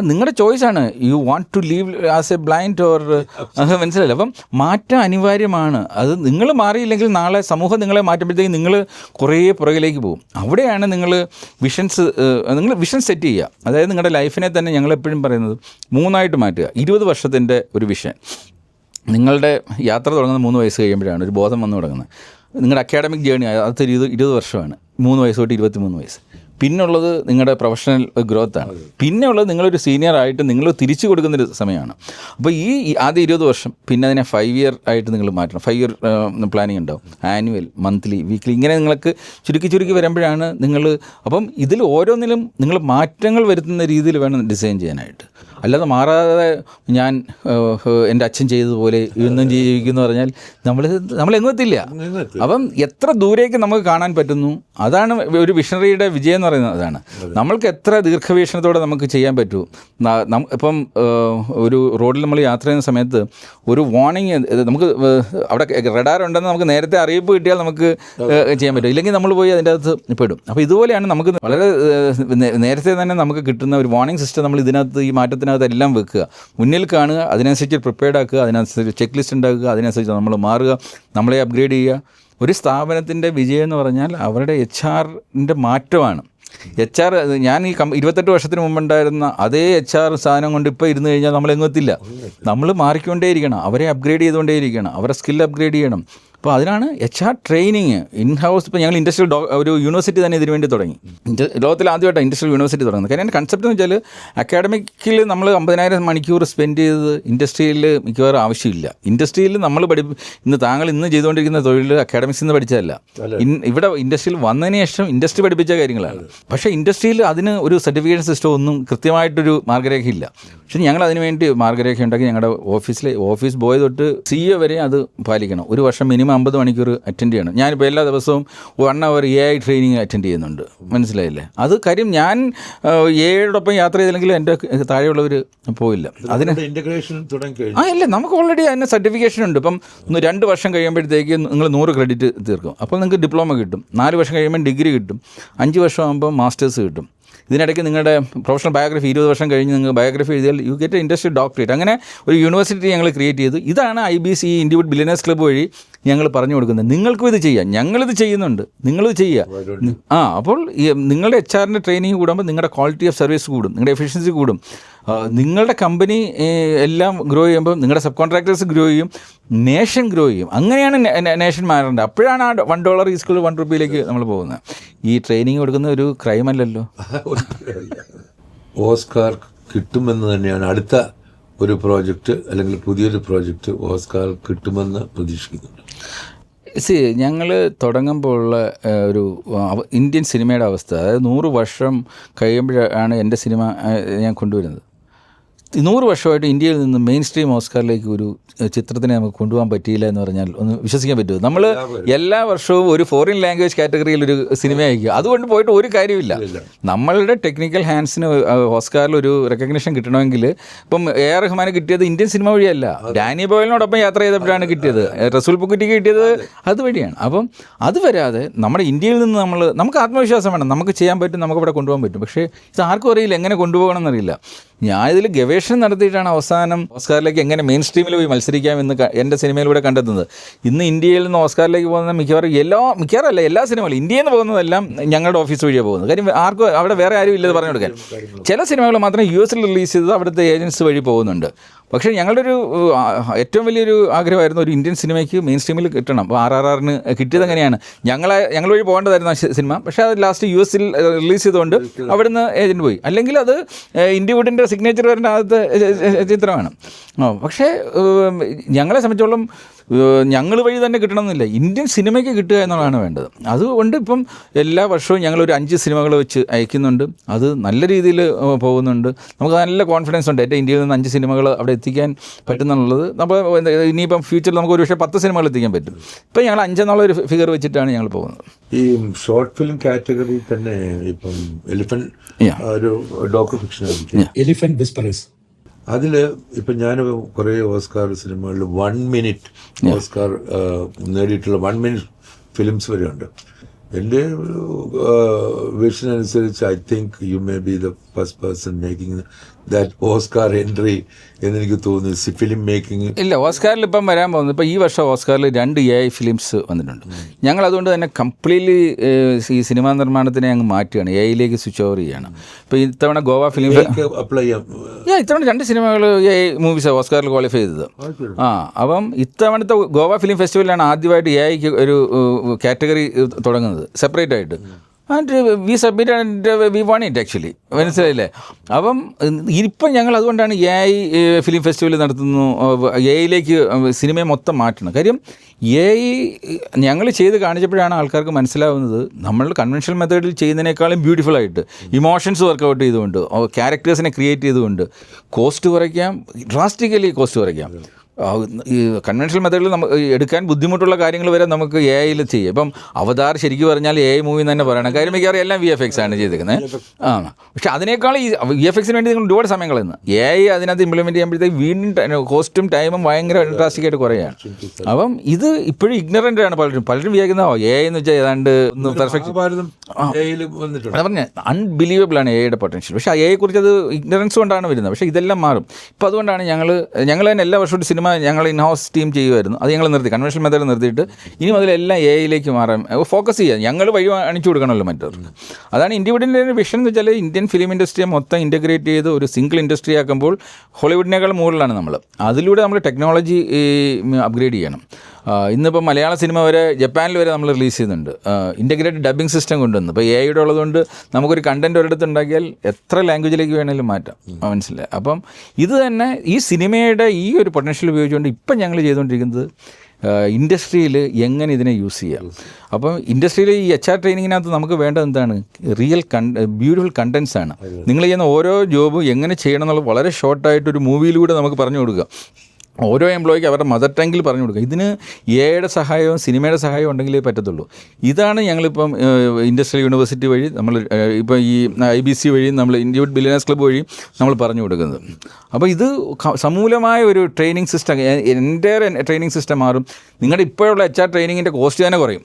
നിങ്ങളുടെ ചോയ്സാണ്. You want to leave as a blind or മനസ്സിലല്ലേ? അപ്പം മാറ്റം അനിവാര്യമാണ്. അത് നിങ്ങൾ മാറിയില്ലെങ്കിൽ നാളെ സമൂഹം നിങ്ങളെ മാറ്റുമ്പോഴത്തേക്കും നിങ്ങൾ കുറേ പുറകിലേക്ക് പോകും. അവിടെയാണ് നിങ്ങൾ നിങ്ങൾ വിഷൻ സെറ്റ് ചെയ്യുക. അതായത് നിങ്ങളുടെ ലൈഫിനെ തന്നെ ഞങ്ങളെപ്പോഴും പറയുന്നത് 3 മാറ്റുക. 20 വർഷത്തിൻ്റെ ഒരു വിഷൻ. നിങ്ങളുടെ യാത്ര തുടങ്ങുന്നത് 3 വയസ്സ് കഴിയുമ്പോഴാണ് ഒരു ബോധം വന്നു തുടങ്ങുന്നത്. നിങ്ങളുടെ അക്കാഡമിക് ജേണി അത് 20 വർഷമാണ്. 3 വയസ്സ് തൊട്ട് 23 വയസ്സ്. പിന്നുള്ളത് നിങ്ങളുടെ പ്രൊഫഷണൽ ഗ്രോത്താണ്. പിന്നെ ഉള്ളത് നിങ്ങളൊരു സീനിയർ ആയിട്ട് നിങ്ങൾ തിരിച്ചു കൊടുക്കുന്നൊരു സമയമാണ്. അപ്പോൾ ഈ ആദ്യ 20 വർഷം പിന്നെ അതിനെ 5 year ആയിട്ട് നിങ്ങൾ മാറ്റണം. 5 year പ്ലാനിങ് ഉണ്ടാവും. ആനുവൽ, മന്ത്ലി, വീക്ക്ലി, ഇങ്ങനെ നിങ്ങൾക്ക് ചുരുക്കി വരുമ്പോഴാണ് നിങ്ങൾ. അപ്പം ഇതിൽ ഓരോന്നിലും നിങ്ങൾ മാറ്റങ്ങൾ വരുത്തുന്ന രീതിയിൽ വേണം ഡിസൈൻ ചെയ്യാനായിട്ട്. അല്ലാതെ മാറാതെ ഞാൻ എൻ്റെ അച്ഛൻ ചെയ്തതുപോലെ ഇന്നും ജീവിക്കുന്നു പറഞ്ഞാൽ നമ്മളെങ്ങുമെത്തില്ല. അപ്പം എത്ര ദൂരേക്ക് നമുക്ക് കാണാൻ പറ്റുന്നു അതാണ് ഒരു വിഷണറിയുടെ വിജയം എന്ന് പറയുന്നത്. അതാണ് നമ്മൾക്ക് എത്ര ദീർഘവീക്ഷണത്തോടെ നമുക്ക് ചെയ്യാൻ പറ്റൂ. ഇപ്പം ഒരു റോഡിൽ നമ്മൾ യാത്ര ചെയ്യുന്ന സമയത്ത് ഒരു വാർണിംഗ് നമുക്ക് അവിടെ റഡാർ ഉണ്ടെന്ന് നമുക്ക് നേരത്തെ അറിയിപ്പ് കിട്ടിയാൽ നമുക്ക് ചെയ്യാൻ പറ്റും. ഇല്ലെങ്കിൽ നമ്മൾ പോയി അതിൻ്റെ അകത്ത് പെടും. അപ്പോൾ ഇതുപോലെയാണ് നമുക്ക് വളരെ നേരത്തെ തന്നെ നമുക്ക് കിട്ടുന്ന ഒരു വാർണിംഗ് സിസ്റ്റം നമ്മൾ ഇതിനകത്ത് ഈ മാറ്റത്തിനകത്ത് എല്ലാം വെക്കുക, മുന്നിൽ കാണുക, അതിനനുസരിച്ച് പ്രിപ്പയർഡ് ആക്കുക, അതിനനുസരിച്ച് ചെക്ക് ലിസ്റ്റ് ഉണ്ടാക്കുക, അതിനനുസരിച്ച് നമ്മൾ മാറുക, നമ്മളെ അപ്ഗ്രേഡ് ചെയ്യുക. ഒരു സ്ഥാപനത്തിൻ്റെ വിജയം എന്ന് പറഞ്ഞാൽ അവരുടെ HR-ൻ്റെ മാറ്റമാണ്. HR ഞാൻ ഈ 28 വർഷത്തിന് മുമ്പുണ്ടായിരുന്ന അതേ HR സാധനം കൊണ്ട് ഇപ്പോൾ ഇരുന്ന് കഴിഞ്ഞാൽ നമ്മളെങ്ങെത്തില്ല. നമ്മൾ മാറിക്കൊണ്ടേയിരിക്കണം, അവരെ അപ്ഗ്രേഡ് ചെയ്തുകൊണ്ടേയിരിക്കണം, അവരുടെ സ്കിൽ അപ്ഗ്രേഡ് ചെയ്യണം. അപ്പോൾ അതിനാണ് HR ട്രെയിനിങ് ഇൻ ഹൗസ്. ഇപ്പോൾ ഞങ്ങൾ ഇൻഡസ്ട്രിയൽ ഒരു യൂണിവേഴ്സിറ്റി തന്നെ ഇതിനു വേണ്ടി തുടങ്ങി. ലോകത്തിൽ ആദ്യമായിട്ടാണ് ഇൻഡസ്ട്രിയൽ യൂണിവേഴ്സിറ്റി തുടങ്ങുന്നത്. കാരണം എൻ്റെ കൺസെപ്റ്റ് എന്ന് വെച്ചാൽ അക്കാഡമിക്കിൽ നമ്മൾ 50,000 മണിക്കൂർ സ്പെൻഡ് ചെയ്തത് ഇൻഡസ്ട്രിയിൽ മിക്കവാറും ആവശ്യമില്ല. ഇൻഡസ്ട്രിയിൽ നമ്മൾ താങ്കൾ ഇന്ന് ചെയ്തുകൊണ്ടിരിക്കുന്ന തൊഴിൽ അക്കാഡമിക്സിൽ നിന്ന് പഠിച്ചതല്ല. ഇവിടെ ഇൻഡസ്ട്രിയിൽ വന്നതിന് ശേഷം ഇൻഡസ്ട്രി പഠിപ്പിച്ച കാര്യങ്ങളാണ്. പക്ഷേ ഇൻഡസ്ട്രിയിൽ അതിന് ഒരു സർട്ടിഫിക്കേഷൻ സിസ്റ്റം ഒന്നും കൃത്യമായിട്ടൊരു മാർഗ്ഗരേഖയില്ല. പക്ഷേ ഞങ്ങൾ അതിന് വേണ്ടി മാർഗ്ഗരേഖ ഉണ്ടാക്കി. ഞങ്ങളുടെ ഓഫീസ് ബോയ് തൊട്ട് CEO വരെ അത് പാലിക്കണം. ഒരു വർഷം മിനിമം 50 മണിക്കൂർ അറ്റൻഡ് ചെയ്യണം. ഞാനിപ്പോൾ എല്ലാ ദിവസവും 1 hour AI ട്രെയിനിങ് അറ്റൻഡ് ചെയ്യുന്നുണ്ട്. മനസ്സിലായില്ലേ? അത് കാര്യം ഞാൻ AIയോടൊപ്പം യാത്ര ചെയ്തില്ലെങ്കിൽ എൻ്റെ താഴെയുള്ളവർ പോയില്ല. അതിന് ഇൻ്റഗ്രേഷൻ തുടങ്ങി ഇല്ല, നമുക്ക് ഓൾറെഡി അതിന് സർട്ടിഫിക്കേഷൻ ഉണ്ട്. ഇപ്പം 2 വർഷം കഴിയുമ്പോഴത്തേക്ക് നിങ്ങൾ 100 ക്രെഡിറ്റ് തീർക്കും. അപ്പോൾ നിങ്ങൾക്ക് ഡിപ്ലോമ കിട്ടും. 4 വർഷം കഴിയുമ്പോൾ ഡിഗ്രി കിട്ടും. 5 വർഷം ആകുമ്പോൾ മാസ്റ്റേഴ്സ് കിട്ടും. ഇതിനിടയ്ക്ക് നിങ്ങളുടെ പ്രൊഫഷണൽ ബയോഗ്രഫി 20 വർഷം കഴിഞ്ഞ് നിങ്ങൾ ബയോഗ്രഫി എഴുതിയാൽ യു ഗെറ്റ് ഇൻഡസ്ട്രിയൽ ഡോക്ടറേറ്റ്. അങ്ങനെ ഒരു യൂണിവേഴ്സിറ്റി ഞങ്ങൾ ക്രിയേറ്റ് ചെയ്തു. ഇതാണ് IBC ഇൻഡിവിഡ് ബില്യനേഴ്സ് ക്ലബ്ബ് വഴി ഞങ്ങൾ പറഞ്ഞു കൊടുക്കുന്നത്. നിങ്ങൾക്കും ഇത് ചെയ്യാം, ഞങ്ങളിത് ചെയ്യുന്നുണ്ട്, നിങ്ങളിത് ചെയ്യുക. അപ്പോൾ നിങ്ങളുടെ HR-ൻ്റെ ട്രെയിനിങ് കൂടുമ്പോൾ നിങ്ങളുടെ ക്വാളിറ്റി ഓഫ് സർവീസ് കൂടും, നിങ്ങളുടെ എഫിഷ്യൻസി കൂടും. നിങ്ങളുടെ കമ്പനി എല്ലാം ഗ്രോ ചെയ്യുമ്പോൾ നിങ്ങളുടെ സബ് കോൺട്രാക്ടേഴ്സ് ഗ്രോ ചെയ്യും, നേഷൻ ഗ്രോ ചെയ്യും. അങ്ങനെയാണ് നേഷൻ മാറേണ്ടത്. അപ്പോഴാണ് ആ $1 ഈക്വൽ $1 നമ്മൾ പോകുന്നത്. ഈ ട്രെയിനിങ് കൊടുക്കുന്ന ഒരു ക്രൈം അല്ലല്ലോ. ഓസ്കാർ കിട്ടുമെന്ന് തന്നെയാണ് അടുത്ത ഒരു പ്രോജക്റ്റ് അല്ലെങ്കിൽ പുതിയൊരു പ്രോജക്റ്റ് ഓസ്കാർ കിട്ടുമെന്ന് പ്രതീക്ഷിക്കുന്നുണ്ട്. ഞങ്ങൾ തുടങ്ങുമ്പോഴുള്ള ഒരു ഇന്ത്യൻ സിനിമയുടെ അവസ്ഥ, അതായത് 100 വർഷം കഴിയുമ്പോഴാണ് എൻ്റെ സിനിമ ഞാൻ കൊണ്ടുവരുന്നത്. 100 വർഷമായിട്ട് ഇന്ത്യയിൽ നിന്ന് മെയിൻ സ്ട്രീം ഓസ്കാറിലേക്ക് ഒരു ചിത്രത്തിനെ നമുക്ക് കൊണ്ടുപോകാൻ പറ്റിയില്ല എന്ന് പറഞ്ഞാൽ ഒന്ന് വിശ്വസിക്കാൻ പറ്റുമോ? നമ്മൾ എല്ലാ വർഷവും ഒരു ഫോറിൻ ലാംഗ്വേജ് കാറ്റഗറിയിൽ ഒരു സിനിമ അയക്കുക. അതുകൊണ്ട് പോയിട്ട് ഒരു കാര്യമില്ല. നമ്മളുടെ ടെക്നിക്കൽ ഹാൻഡ്സിന് ഓസ്കാറിൽ ഒരു റെക്കഗ്നിഷൻ കിട്ടണമെങ്കിൽ ഇപ്പം AR റഹ്മാന് കിട്ടിയത് ഇന്ത്യൻ സിനിമ വഴിയല്ല, ഡാനി ബോയലിനോടൊപ്പം യാത്ര ചെയ്തപ്പോഴാണ് കിട്ടിയത്. റസൂൽ പുക്കുറ്റിക്ക് കിട്ടിയത് അതുവഴിയാണ്. അപ്പം അത് വരാതെ നമ്മുടെ ഇന്ത്യയിൽ നിന്ന് നമുക്ക് ആത്മവിശ്വാസം വേണം, നമുക്ക് ചെയ്യാൻ പറ്റും, നമുക്ക് ഇവിടെ കൊണ്ടുപോകാൻ പറ്റും. പക്ഷേ ഇത് ആർക്കും അറിയില്ല, എങ്ങനെ കൊണ്ടുപോകണം എന്നറിയില്ല. ഞാൻ ഇതിൽ ഗവേഷണം നടത്തിയിട്ടാണ് അവസാനം ഓസ്കാറിലേക്ക് എങ്ങനെ മെയിൻ സ്ട്രീമിൽ പോയി മത്സരിക്കാമെന്ന് എൻ്റെ സിനിമയിലൂടെ കണ്ടെത്തുന്നത്. ഇന്ന് ഇന്ത്യയിൽ നിന്ന് ഓസ്കാറിലേക്ക് പോകുന്ന മിക്കവാറും എല്ലാ സിനിമകളും ഇന്ത്യയിൽ നിന്ന് പോകുന്നതെല്ലാം ഞങ്ങളുടെ ഓഫീസ് വഴിയാണ് പോകുന്നത്. കാര്യം ആർക്കും അവിടെ വേറെ ആരും ഇല്ലത് പറഞ്ഞു കൊടുക്കാൻ. ചില സിനിമകൾ മാത്രം US റിലീസ് ചെയ്തത് അവിടുത്തെ ഏജൻസി വഴി പോകുന്നുണ്ട്. പക്ഷേ ഞങ്ങളുടെ ഒരു ഏറ്റവും വലിയൊരു ആഗ്രഹമായിരുന്നു ഒരു ഇന്ത്യൻ സിനിമയ്ക്ക് മെയിൻ സ്ട്രീമിൽ കിട്ടണം. അപ്പോൾ RRRന് കിട്ടിയത് എങ്ങനെയാണ്, ഞങ്ങൾ വഴി പോകേണ്ടതായിരുന്നു ആ സിനിമ. പക്ഷേ അത് ലാസ്റ്റ് US റിലീസ് ചെയ്തുകൊണ്ട് അവിടുന്ന് ഏജൻറ്റ് പോയി. അല്ലെങ്കിൽ അത് ഇൻഡിവുഡിൻ്റെ സിഗ്നേച്ചർ വരേണ്ട ആദ്യത്തെ ചിത്രമാണ്. പക്ഷേ ഞങ്ങളെ സംബന്ധിച്ചോളം ഞങ്ങൾ വഴി തന്നെ കിട്ടണമെന്നില്ല, ഇന്ത്യൻ സിനിമയ്ക്ക് കിട്ടുക എന്നുള്ളതാണ് വേണ്ടത്. അതുകൊണ്ട് ഇപ്പം എല്ലാ വർഷവും ഞങ്ങളൊരു 5 സിനിമകൾ വെച്ച് അയക്കുന്നുണ്ട്. അത് നല്ല രീതിയിൽ പോകുന്നുണ്ട്. നമുക്ക് നല്ല കോൺഫിഡൻസ് ഉണ്ട് എൻ്റെ ഇന്ത്യയിൽ നിന്ന് 5 സിനിമകൾ അവിടെ എത്തിക്കാൻ പറ്റുന്നുള്ളത്. അപ്പോൾ ഇനിയിപ്പം ഫ്യൂച്ചറിൽ നമുക്ക് ഒരു പക്ഷേ 10 സിനിമകൾ എത്തിക്കാൻ പറ്റും. ഇപ്പം ഞങ്ങൾ 5 എന്നുള്ളൊരു ഫിഗർ വെച്ചിട്ടാണ് ഞങ്ങൾ പോകുന്നത്. ഈ ഷോർട്ട് ഫിലിം കാറ്റഗറി തന്നെ ഇപ്പം എലിഫന്റ് ഒരു ഡോക്യു ഫിക്ഷൻ എലിഫന്റ് വിസ്പറേഴ്സ്, അതിൽ ഇപ്പം ഞാൻ കുറേ ഓസ്കാർ സിനിമകളിൽ 1 മിനിറ്റ് ഓസ്കാർ നേടിയിട്ടുള്ള 1 മിനിറ്റ് ഫിലിംസ് വരെയുണ്ട്. എൻ്റെ വിഷൻ അനുസരിച്ച് I think you may be the first person making that Oscar entry എന്നെനിക്ക് തോന്നുന്നു ഫിലിം മേക്കിംഗ്. ഇല്ല, ഓസ്കാറിൽ ഇപ്പം വരാൻ പോകുന്നത് ഇപ്പോൾ ഈ വർഷം ഓസ്കാറിൽ 2 AI ഫിലിംസ് വന്നിട്ടുണ്ട്. ഞങ്ങൾ അതുകൊണ്ട് തന്നെ കംപ്ലീറ്റ്ലി ഈ സിനിമാ നിർമ്മാണത്തിനെ അങ്ങ് മാറ്റുകയാണ്, AIയിലേക്ക് സ്വിച്ച് ഓവർ ചെയ്യുകയാണ്. ഇപ്പോൾ ഇത്തവണ ഗോവ ഫിലിം അപ്ലൈ ചെയ്യാം. ഇത്തവണ 2 സിനിമകൾ AI മൂവീസാണ് ഓസ്കാറിൽ ക്വാളിഫൈ ചെയ്തത്. അപ്പം ഇത്തവണത്തെ ഗോവ ഫിലിം ഫെസ്റ്റിവലിലാണ് ആദ്യമായിട്ട് AIക്ക് ഒരു കാറ്റഗറി തുടങ്ങുന്നത് സെപ്പറേറ്റ് ആയിട്ട്. And we submit and we one it actually, മനസ്സിലായില്ലേ? അപ്പം ഇപ്പം ഞങ്ങൾ അതുകൊണ്ടാണ് AI ഫിലിം ഫെസ്റ്റിവൽ നടത്തുന്നു, AIയിലേക്ക് സിനിമയെ മൊത്തം മാറ്റണം. കാര്യം AI ഞങ്ങൾ ചെയ്ത് കാണിച്ചപ്പോഴാണ് ആൾക്കാർക്ക് മനസ്സിലാവുന്നത് നമ്മൾ കൺവെൻഷണൽ മെത്തേഡിൽ ചെയ്യുന്നതിനേക്കാളും ബ്യൂട്ടിഫുള്ളായിട്ട് ഇമോഷൻസ് വർക്കൗട്ട് ചെയ്തുകൊണ്ട് ക്യാരക്ടേഴ്സിനെ ക്രിയേറ്റ് ചെയ്തുകൊണ്ട് കോസ്റ്റ് കുറയ്ക്കാം, ഡ്രാസ്റ്റിക്കലി കോസ്റ്റ് കുറയ്ക്കാം. ഈ കൺവെൻഷണൽ മെത്തേഡിൽ നമുക്ക് എടുക്കാൻ ബുദ്ധിമുട്ടുള്ള കാര്യങ്ങൾ വരെ നമുക്ക് AIയിൽ ചെയ്യാം. ഇപ്പം അവതാർ ശരിക്കും പറഞ്ഞാൽ AI മൂവി തന്നെ പറയണം. കാര്യം മിക്കവാറും എല്ലാം VFX ആണ് ചെയ്തിരിക്കുന്നത്. പക്ഷേ അതിനേക്കാൾ ഈ VFXന് വേണ്ടി നിങ്ങൾ ഒരുപാട് സമയം കളയുന്നു. AI അതിനകത്ത് ഇംപ്ലിമെൻറ്റ് ചെയ്യുമ്പോഴത്തേക്ക് വീണ്ടും കോസ്റ്റും ടൈമും ഭയങ്കര ഡ്രാസ്റ്റിക്കായിട്ട് കുറയാണ്. അപ്പം ഇത് ഇപ്പോഴും ഇഗ്നറൻ്റ് ആണ് പലരും വിചാരിക്കുന്ന AI എന്ന് വെച്ചാൽ ഏതാണ്ട് പെർഫെക്റ്റ് പറഞ്ഞ അൺബിലീവബിൾ ആണ് AIയുടെ പൊട്ടൻഷ്യൽ. പക്ഷേ AIയെക്കുറിച്ച് അത് ഇഗ്നറൻസ് കൊണ്ടാണ് വരുന്നത്. പക്ഷേ ഇതെല്ലാം മാറും. ഇപ്പോൾ അതുകൊണ്ടാണ് ഞങ്ങൾ തന്നെ എല്ലാ വർഷവും സിനിമ ഞങ്ങൾ ഇൻഹൗസ് ടീം ചെയ്യുമായിരുന്നു. അത് ഞങ്ങൾ നിർത്തി, കൺവെൻഷണൽ മെത്തേഡ് നിർത്തിയിട്ട് ഇനി മുതലെല്ലാം AIയിലേക്ക് മാറാൻ ഫോക്കസ് ചെയ്യാം. ഞങ്ങൾ വഴി അണിച്ചു കൊടുക്കണമല്ലോ മറ്റവർക്ക്. അതാണ് ഇൻഡിവിഡിൻ്റെ വിഷൻ എന്ന് വെച്ചാൽ ഇന്ത്യൻ ഫിലിം ഇൻഡസ്ട്രിയെ മൊത്തം ഇൻറ്റഗ്രേറ്റ് ചെയ്ത് ഒരു സിംഗിൾ ഇൻഡസ്ട്രി ആക്കുമ്പോൾ ഹോളിവുഡിനേക്കാൾ മുകളിലാണ് നമ്മൾ. അതിലൂടെ നമ്മൾ ടെക്നോളജി അപ്ഗ്രേഡ് ചെയ്യണം. ഇന്നിപ്പോൾ മലയാള സിനിമ വരെ ജപ്പാനിൽ വരെ നമ്മൾ റിലീസ് ചെയ്യുന്നുണ്ട്. ഇൻറ്റഗ്രേറ്റഡ് ഡബ്ബിംഗ് സിസ്റ്റം കൊണ്ടുവന്നു. ഇപ്പോൾ AIയുടെ ഉള്ളതുകൊണ്ട് നമുക്കൊരു കണ്ടൻറ്റ് ഒരിടത്ത് ഉണ്ടാക്കിയാൽ എത്ര ലാംഗ്വേജിലേക്ക് വേണമെങ്കിലും മാറ്റാം, മനസ്സിലായി? അപ്പം ഇത് തന്നെ ഈ സിനിമയുടെ ഈ ഒരു പൊട്ടൻഷ്യൽ ഉപയോഗിച്ചുകൊണ്ട് ഇപ്പം ഞങ്ങൾ ചെയ്തുകൊണ്ടിരിക്കുന്നത് ഇൻഡസ്ട്രിയിൽ എങ്ങനെ ഇതിനെ യൂസ് ചെയ്യാം. അപ്പം ഇൻഡസ്ട്രിയിൽ ഈ HR ട്രെയിനിങ്ങിനകത്ത് നമുക്ക് വേണ്ടത് എന്താണ്? ബ്യൂട്ടിഫുൾ കണ്ടൻസ് ആണ്. നിങ്ങൾ ചെയ്യുന്ന ഓരോ ജോബും എങ്ങനെ ചെയ്യണം എന്നുള്ളത് വളരെ ഷോർട്ടായിട്ടൊരു മൂവിയിലൂടെ നമുക്ക് പറഞ്ഞു കൊടുക്കുക. ഓരോ എംപ്ലോയിക്ക് അവരുടെ മദർ ടങ്ങിൽ പറഞ്ഞു കൊടുക്കുക. ഇതിന് AIയുടെ സഹായവും സിനിമയുടെ സഹായവും ഉണ്ടെങ്കിലേ പറ്റത്തുള്ളൂ. ഇതാണ് ഞങ്ങളിപ്പം ഇൻഡസ്ട്രിയൽ യൂണിവേഴ്സിറ്റി വഴി നമ്മൾ ഇപ്പോൾ ഈ IBC വഴി നമ്മൾ ഇന്ത്യൻ ബില്ലിയനേഴ്സ് ക്ലബ്ബ് വഴി നമ്മൾ പറഞ്ഞു കൊടുക്കുന്നത്. അപ്പോൾ ഇത് സമൂലമായ ഒരു ട്രെയിനിങ് സിസ്റ്റം, എൻ്റെ ട്രെയിനിങ് സിസ്റ്റം മാറും. നിങ്ങളുടെ ഇപ്പോഴുള്ള HR ട്രെയിനിങ്ങിൻ്റെ കോസ്റ്റ് തന്നെ കുറയും,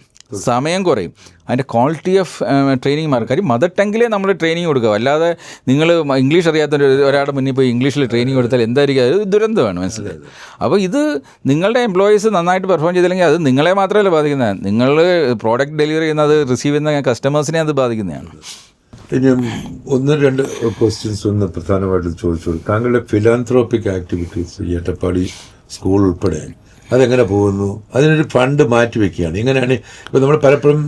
സമയം കുറയും, അതിൻ്റെ ക്വാളിറ്റി ഓഫ് ട്രെയിനിങ് മാറും. കാര്യം മദർ ടങ്ങിലേ നമ്മൾ ട്രെയിനിങ് കൊടുക്കുക. അല്ലാതെ നിങ്ങൾ ഇംഗ്ലീഷ് അറിയാത്ത ഒരാളുടെ മുന്നിൽ പോയി ഇംഗ്ലീഷിൽ ട്രെയിനിങ് കൊടുത്താൽ എന്തായിരിക്കും? അത് ദുരന്തമാണ്, മനസ്സിലായത്? അപ്പോൾ ഇത് നിങ്ങളുടെ എംപ്ലോയീസ് നന്നായിട്ട് പെർഫോം ചെയ്തില്ലെങ്കിൽ അത് നിങ്ങളെ മാത്രമല്ല ബാധിക്കുന്നത്, നിങ്ങൾ പ്രോഡക്റ്റ് ഡെലിവറി ചെയ്യുന്നത് റിസീവ് ചെയ്യുന്ന കസ്റ്റമേഴ്സിനെ അത് ബാധിക്കുന്നതാണ്. ഇനി 1-2 ക്വസ്റ്റ്യൻസ് ഒന്ന് പ്രധാനമായിട്ട് ചോദിച്ചോളൂ. താങ്കളുടെ ഫിലാന്ത്രോപ്പിക് ആക്ടിവിറ്റീസ് ഏട്ടപ്പാടി സ്കൂൾ ഉൾപ്പെടെ അതെങ്ങനെ പോകുന്നു? അതിനൊരു ഫണ്ട് മാറ്റി വെക്കുകയാണ്. ഇങ്ങനെയാണ് ഇപ്പോൾ നമ്മൾ പലപ്പോഴും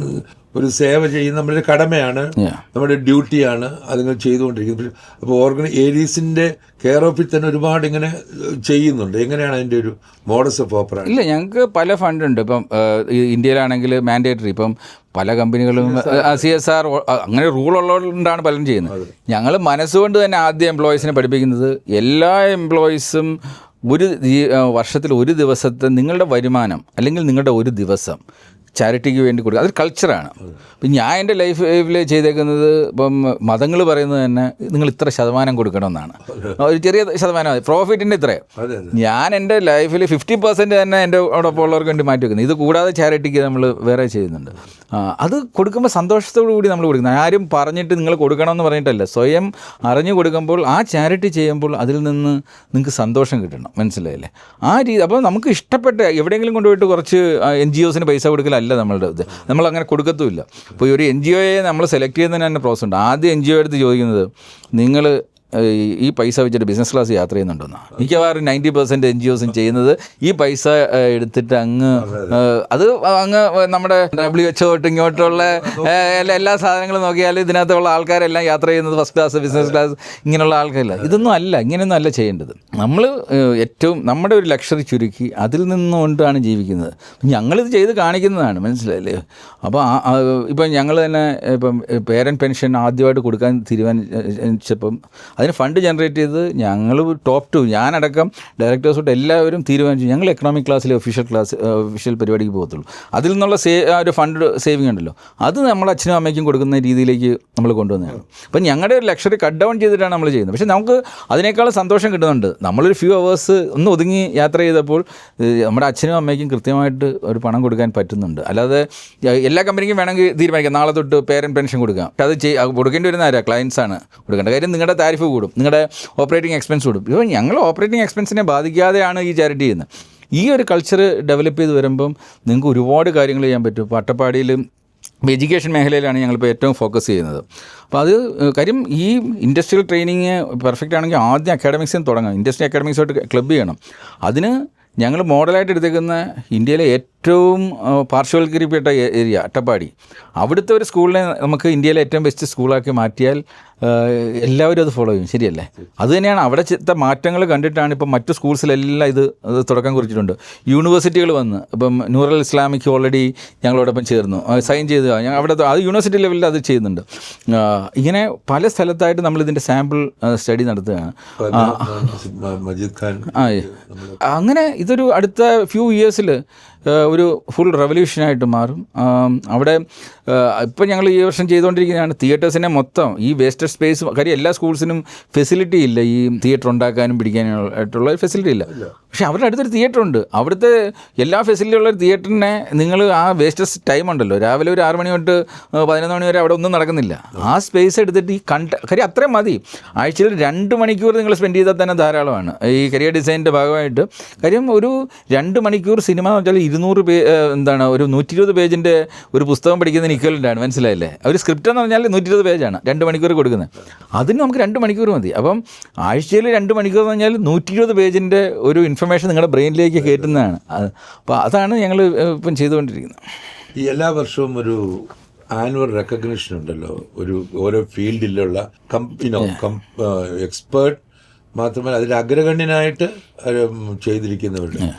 ഒരു സേവ ചെയ്യുന്ന നമ്മുടെ കടമയാണ്, നമ്മുടെ ഡ്യൂട്ടിയാണ്, അതിങ്ങനെ ചെയ്തുകൊണ്ടിരിക്കുന്നത്. അപ്പോൾ ഏരീസിൻ്റെ കെയർ ഓഫിൽ തന്നെ ഒരുപാട് ഇങ്ങനെ ചെയ്യുന്നുണ്ട്. എങ്ങനെയാണ് അതിൻ്റെ ഒരു മോഡസ് ഓഫ് ഓപ്പറേഷൻ? ഇല്ല, ഞങ്ങൾക്ക് പല ഫണ്ടുണ്ട്. ഇപ്പം ഇന്ത്യയിലാണെങ്കിൽ മാൻഡേറ്ററി, ഇപ്പം പല കമ്പനികളും CSR അങ്ങനെ റൂൾ ഉള്ളതുകൊണ്ടാണ് പലരും ചെയ്യുന്നത്. ഞങ്ങൾ മനസ്സുകൊണ്ട് തന്നെ ആദ്യം എംപ്ലോയീസിനെ പഠിപ്പിക്കുന്നത് എല്ലാ എംപ്ലോയീസും വർഷത്തിൽ ഒരു ദിവസത്തെ നിങ്ങളുടെ വരുമാനം അല്ലെങ്കിൽ നിങ്ങളുടെ ഒരു ദിവസം ചാരിറ്റിക്ക് വേണ്ടി കൊടുക്കുക, അതൊരു കൾച്ചറാണ്. ഇപ്പം ഞാൻ എൻ്റെ ലൈഫിൽ ചെയ്തേക്കുന്നത് ഇപ്പം മതങ്ങൾ പറയുന്നത് തന്നെ നിങ്ങൾ ഇത്ര ശതമാനം കൊടുക്കണമെന്നാണ്. ഒരു ചെറിയ ശതമാനം പ്രോഫിറ്റിൻ്റെ ഇത്രയും. ഞാൻ എൻ്റെ ലൈഫിൽ 50% തന്നെ എൻ്റെ ഓടൊപ്പം ഉള്ളവർക്ക് വേണ്ടി മാറ്റി വെക്കുന്നത്. ഇത് കൂടാതെ ചാരിറ്റിക്ക് നമ്മൾ വേറെ ചെയ്യുന്നുണ്ട്. അത് കൊടുക്കുമ്പോൾ സന്തോഷത്തോടു കൂടി നമ്മൾ കൊടുക്കുന്നത്. ആരും പറഞ്ഞിട്ട് നിങ്ങൾ കൊടുക്കണമെന്ന് പറഞ്ഞിട്ടല്ല, സ്വയം അറിഞ്ഞു കൊടുക്കുമ്പോൾ ആ ചാരിറ്റി ചെയ്യുമ്പോൾ അതിൽ നിന്ന് നിങ്ങൾക്ക് സന്തോഷം കിട്ടണം. മനസ്സിലായില്ലേ? ആ രീതി. അപ്പോൾ നമുക്ക് ഇഷ്ടപ്പെട്ട എവിടെയെങ്കിലും കൊണ്ടുപോയിട്ട് കുറച്ച് NGOസിന് പൈസ കൊടുക്കലല്ല നമ്മളുടെ ഇത്. നമ്മളങ്ങനെ കൊടുക്കത്തുമില്ല. ഇപ്പോൾ ഒരു NGOയെ നമ്മൾ സെലക്ട് ചെയ്യുന്നതിന് തന്നെ പ്രോസസ് ഉണ്ട്. ആദ്യം NGO എടുത്ത് ചോദിക്കുന്നത് നിങ്ങൾ ഈ പൈസ വെച്ചിട്ട് ബിസിനസ് ക്ലാസ് യാത്ര ചെയ്യുന്നുണ്ടെന്നാണ്. മിക്കവാറും 90% NGOസും ചെയ്യുന്നത് ഈ പൈസ എടുത്തിട്ട് അത് നമ്മുടെ WHO തൊട്ട് ഇങ്ങോട്ടുള്ള എല്ലാ സാധനങ്ങളും നോക്കിയാൽ ഇതിനകത്തുള്ള ആൾക്കാരെല്ലാം യാത്ര ചെയ്യുന്നത് ഫസ്റ്റ് ക്ലാസ്, ബിസിനസ് ക്ലാസ്, ഇങ്ങനെയുള്ള ആൾക്കാരില്ല. ഇതൊന്നും അല്ല, ഇങ്ങനെയൊന്നും അല്ല ചെയ്യേണ്ടത്. നമ്മൾ ഏറ്റവും നമ്മുടെ ഒരു ലക്ഷറി ചുരുക്കി അതിൽ നിന്നുകൊണ്ടാണ് ജീവിക്കുന്നത്. ഞങ്ങളിത് ചെയ്ത് കാണിക്കുന്നതാണ്. മനസ്സിലായില്ലേ? അപ്പോൾ ഇപ്പം ഞങ്ങൾ തന്നെ ഇപ്പം പേരൻറ്റ് പെൻഷൻ ആദ്യമായിട്ട് കൊടുക്കാൻ തീരുമാനിച്ചപ്പം അതിന് ഫണ്ട് ജനറേറ്റ് ചെയ്ത് ഞങ്ങൾ ടോപ്പ് 2 ഞാനടക്കം ഡയറക്ടേഴ്സ് തൊട്ട് എല്ലാവരും തീരുമാനിച്ചു ഞങ്ങൾ എക്കണോമിക് ക്ലാസ്സിലെ ഒഫീഷ്യൽ പരിപാടിക്ക് പോകത്തുള്ളൂ. അതിൽ നിന്നുള്ള ഒരു ഫണ്ട് സേവിങ് ഉണ്ടല്ലോ, അത് നമ്മൾ അച്ഛനും അമ്മയ്ക്കും കൊടുക്കുന്ന രീതിയിലേക്ക് നമ്മൾ കൊണ്ടുവന്നതാണ്. അപ്പം ഞങ്ങളുടെ ഒരു ലക്ഷറി കട്ട് ഡൗൺ ചെയ്തിട്ടാണ് നമ്മൾ ചെയ്യുന്നത്. പക്ഷേ നമുക്ക് അതിനേക്കാളും സന്തോഷം കിട്ടുന്നുണ്ട്. നമ്മളൊരു ഫ്യൂ അവേഴ്സ് ഒന്ന് ഒതുങ്ങി യാത്ര ചെയ്തപ്പോൾ നമ്മുടെ അച്ഛനും അമ്മയ്ക്കും കൃത്യമായിട്ട് ഒരു പണം കൊടുക്കാൻ പറ്റുന്നുണ്ട്. അല്ലാതെ എല്ലാ കമ്പനിക്കും വേണമെങ്കിൽ തീരുമാനിക്കാം നാളെ തൊട്ട് പേരൻറ്റ് പെൻഷൻ കൊടുക്കാം. പക്ഷേ അത് കൊടുക്കേണ്ടി വരുന്ന ആരാ? ക്ലയൻസാണ് കൊടുക്കേണ്ട. കാര്യം നിങ്ങളുടെ താരിഫ് കൂടും, നിങ്ങളുടെ ഓപ്പറേറ്റിംഗ് എക്സ്പെൻസ് കൂടും. ഇപ്പോൾ ഞങ്ങൾ ഓപ്പറേറ്റിംഗ് എക്സ്പെൻസിനെ ബാധിക്കാതെയാണ് ഈ ചാരിറ്റി ചെയ്യുന്നത്. ഈ ഒരു കൾച്ചർ ഡെവലപ്പ് ചെയ്ത് വരുമ്പം നിങ്ങൾക്ക് ഒരുപാട് കാര്യങ്ങൾ ചെയ്യാൻ പറ്റും. ഇപ്പോൾ അട്ടപ്പാടിയിലും എഡ്യൂക്കേഷൻ മേഖലയിലാണ് ഞങ്ങളിപ്പോൾ ഏറ്റവും ഫോക്കസ് ചെയ്യുന്നത്. അപ്പോൾ അത് കാര്യം ഈ ഇൻഡസ്ട്രിയൽ ട്രെയിനിങ് പെർഫെക്റ്റ് ആണെങ്കിൽ ആദ്യം അക്കാഡമിക്സിന് തുടങ്ങാം. ഇൻഡസ്ട്രി അക്കാഡമിക്സുമായിട്ട് ക്ലബ്ബ് ചെയ്യണം. അതിന് ഞങ്ങൾ മോഡലായിട്ട് എടുത്തേക്കുന്ന ഇന്ത്യയിലെ ഏറ്റവും പാർശ്വവൽക്കരിക്കപ്പെട്ട ഏരിയ അട്ടപ്പാടി. അവിടുത്തെ ഒരു സ്കൂളിനെ നമുക്ക് ഇന്ത്യയിലെ ഏറ്റവും ബെസ്റ്റ് സ്കൂളാക്കി മാറ്റിയാൽ എല്ലാവരും അത് ഫോളോ ചെയ്യും. ശരിയല്ലേ? അതുതന്നെയാണ് അവിടെ ചിത്ത മാറ്റങ്ങൾ കണ്ടിട്ടാണ് ഇപ്പം മറ്റു സ്കൂൾസിലെല്ലാം ഇത് തുടക്കം കുറിച്ചിട്ടുണ്ട്. യൂണിവേഴ്സിറ്റികൾ വന്ന് ഇപ്പം നൂറൽ ഇസ്ലാമിക് ഓൾറെഡി ഞങ്ങളോടൊപ്പം ചേർന്നു, സൈൻ ചെയ്ത് അവിടെ അത് യൂണിവേഴ്സിറ്റി ലെവലിൽ അത് ചെയ്യുന്നുണ്ട്. ഇങ്ങനെ പല സ്ഥലത്തായിട്ട് നമ്മളിതിൻ്റെ സാമ്പിൾ സ്റ്റഡി നടത്തുകയാണ്. അങ്ങനെ ഇതൊരു അടുത്ത ഫ്യൂ ഇയേഴ്സിൽ ഒരു ഫുൾ റെവല്യൂഷനായിട്ട് മാറും. അവിടെ ഇപ്പം ഞങ്ങൾ ഈ വർഷം ചെയ്തുകൊണ്ടിരിക്കുന്നതാണ് തിയേറ്റേഴ്സിനെ മൊത്തം ഈ വേസ്റ്റഡ് സ്പേസ്. കാര്യം എല്ലാ സ്കൂൾസിനും ഫെസിലിറ്റി ഇല്ല, ഈ തിയേറ്റർ ഉണ്ടാക്കാനും പിടിക്കാനും ആയിട്ടുള്ള ഫെസിലിറ്റി ഇല്ല. പക്ഷേ അവരുടെ അടുത്തൊരു തിയേറ്റർ ഉണ്ട്. അവിടുത്തെ എല്ലാ ഫെസിലിറ്റി ഉള്ള തിയേറ്ററിനെ നിങ്ങൾ ആ വേസ്റ്റഡ് ടൈം ഉണ്ടല്ലോ, രാവിലെ ഒരു 6 മണി തൊട്ട് 11 മണി വരെ അവിടെ ഒന്നും നടക്കുന്നില്ല. ആ സ്പേസ് എടുത്തിട്ട് ഈ കാര്യം അത്രയും മതി. ആഴ്ചയിൽ 2 മണിക്കൂർ നിങ്ങൾ സ്പെൻഡ് ചെയ്താൽ തന്നെ ധാരാളമാണ് ഈ കരിയർ ഡിസൈനിൻ്റെ ഭാഗമായിട്ട്. കാര്യം ഒരു 2 മണിക്കൂർ സിനിമ എന്ന് വെച്ചാൽ 200 ഒരു 120 പേജിൻ്റെ ഒരു പുസ്തകം പഠിക്കുന്നതിന് ഇക്വലൻ്റാണ്. മനസ്സിലായില്ലേ? ഒരു സ്ക്രിപ്റ്റ് എന്ന് പറഞ്ഞാൽ 120 പേജാണ് 2 മണിക്കൂർ കൊടുക്കുന്നത്. അതിന് നമുക്ക് 2 മണിക്കൂർ മതി. അപ്പം ആഴ്ചയിൽ 2 മണിക്കൂർ എന്ന് പറഞ്ഞാൽ 120 പേജിൻ്റെ ഒരു ഇൻഫർമേഷൻ നിങ്ങളുടെ ബ്രെയിനിലേക്ക് കയറ്റുന്നതാണ്. അപ്പോൾ അതാണ് ഞങ്ങൾ ഇപ്പം ചെയ്തുകൊണ്ടിരിക്കുന്നത്. ഈ എല്ലാ വർഷവും ഒരു ആനുവൽ റെക്കഗ്നിഷൻ ഉണ്ടല്ലോ, ഒരു ഓരോ ഫീൽഡിലുള്ള എക്സ്പേർട്ട് മാത്രമല്ല അതിൽ അഗ്രഗണ്യനായിട്ട് ചെയ്തിരിക്കുന്നവരുടെ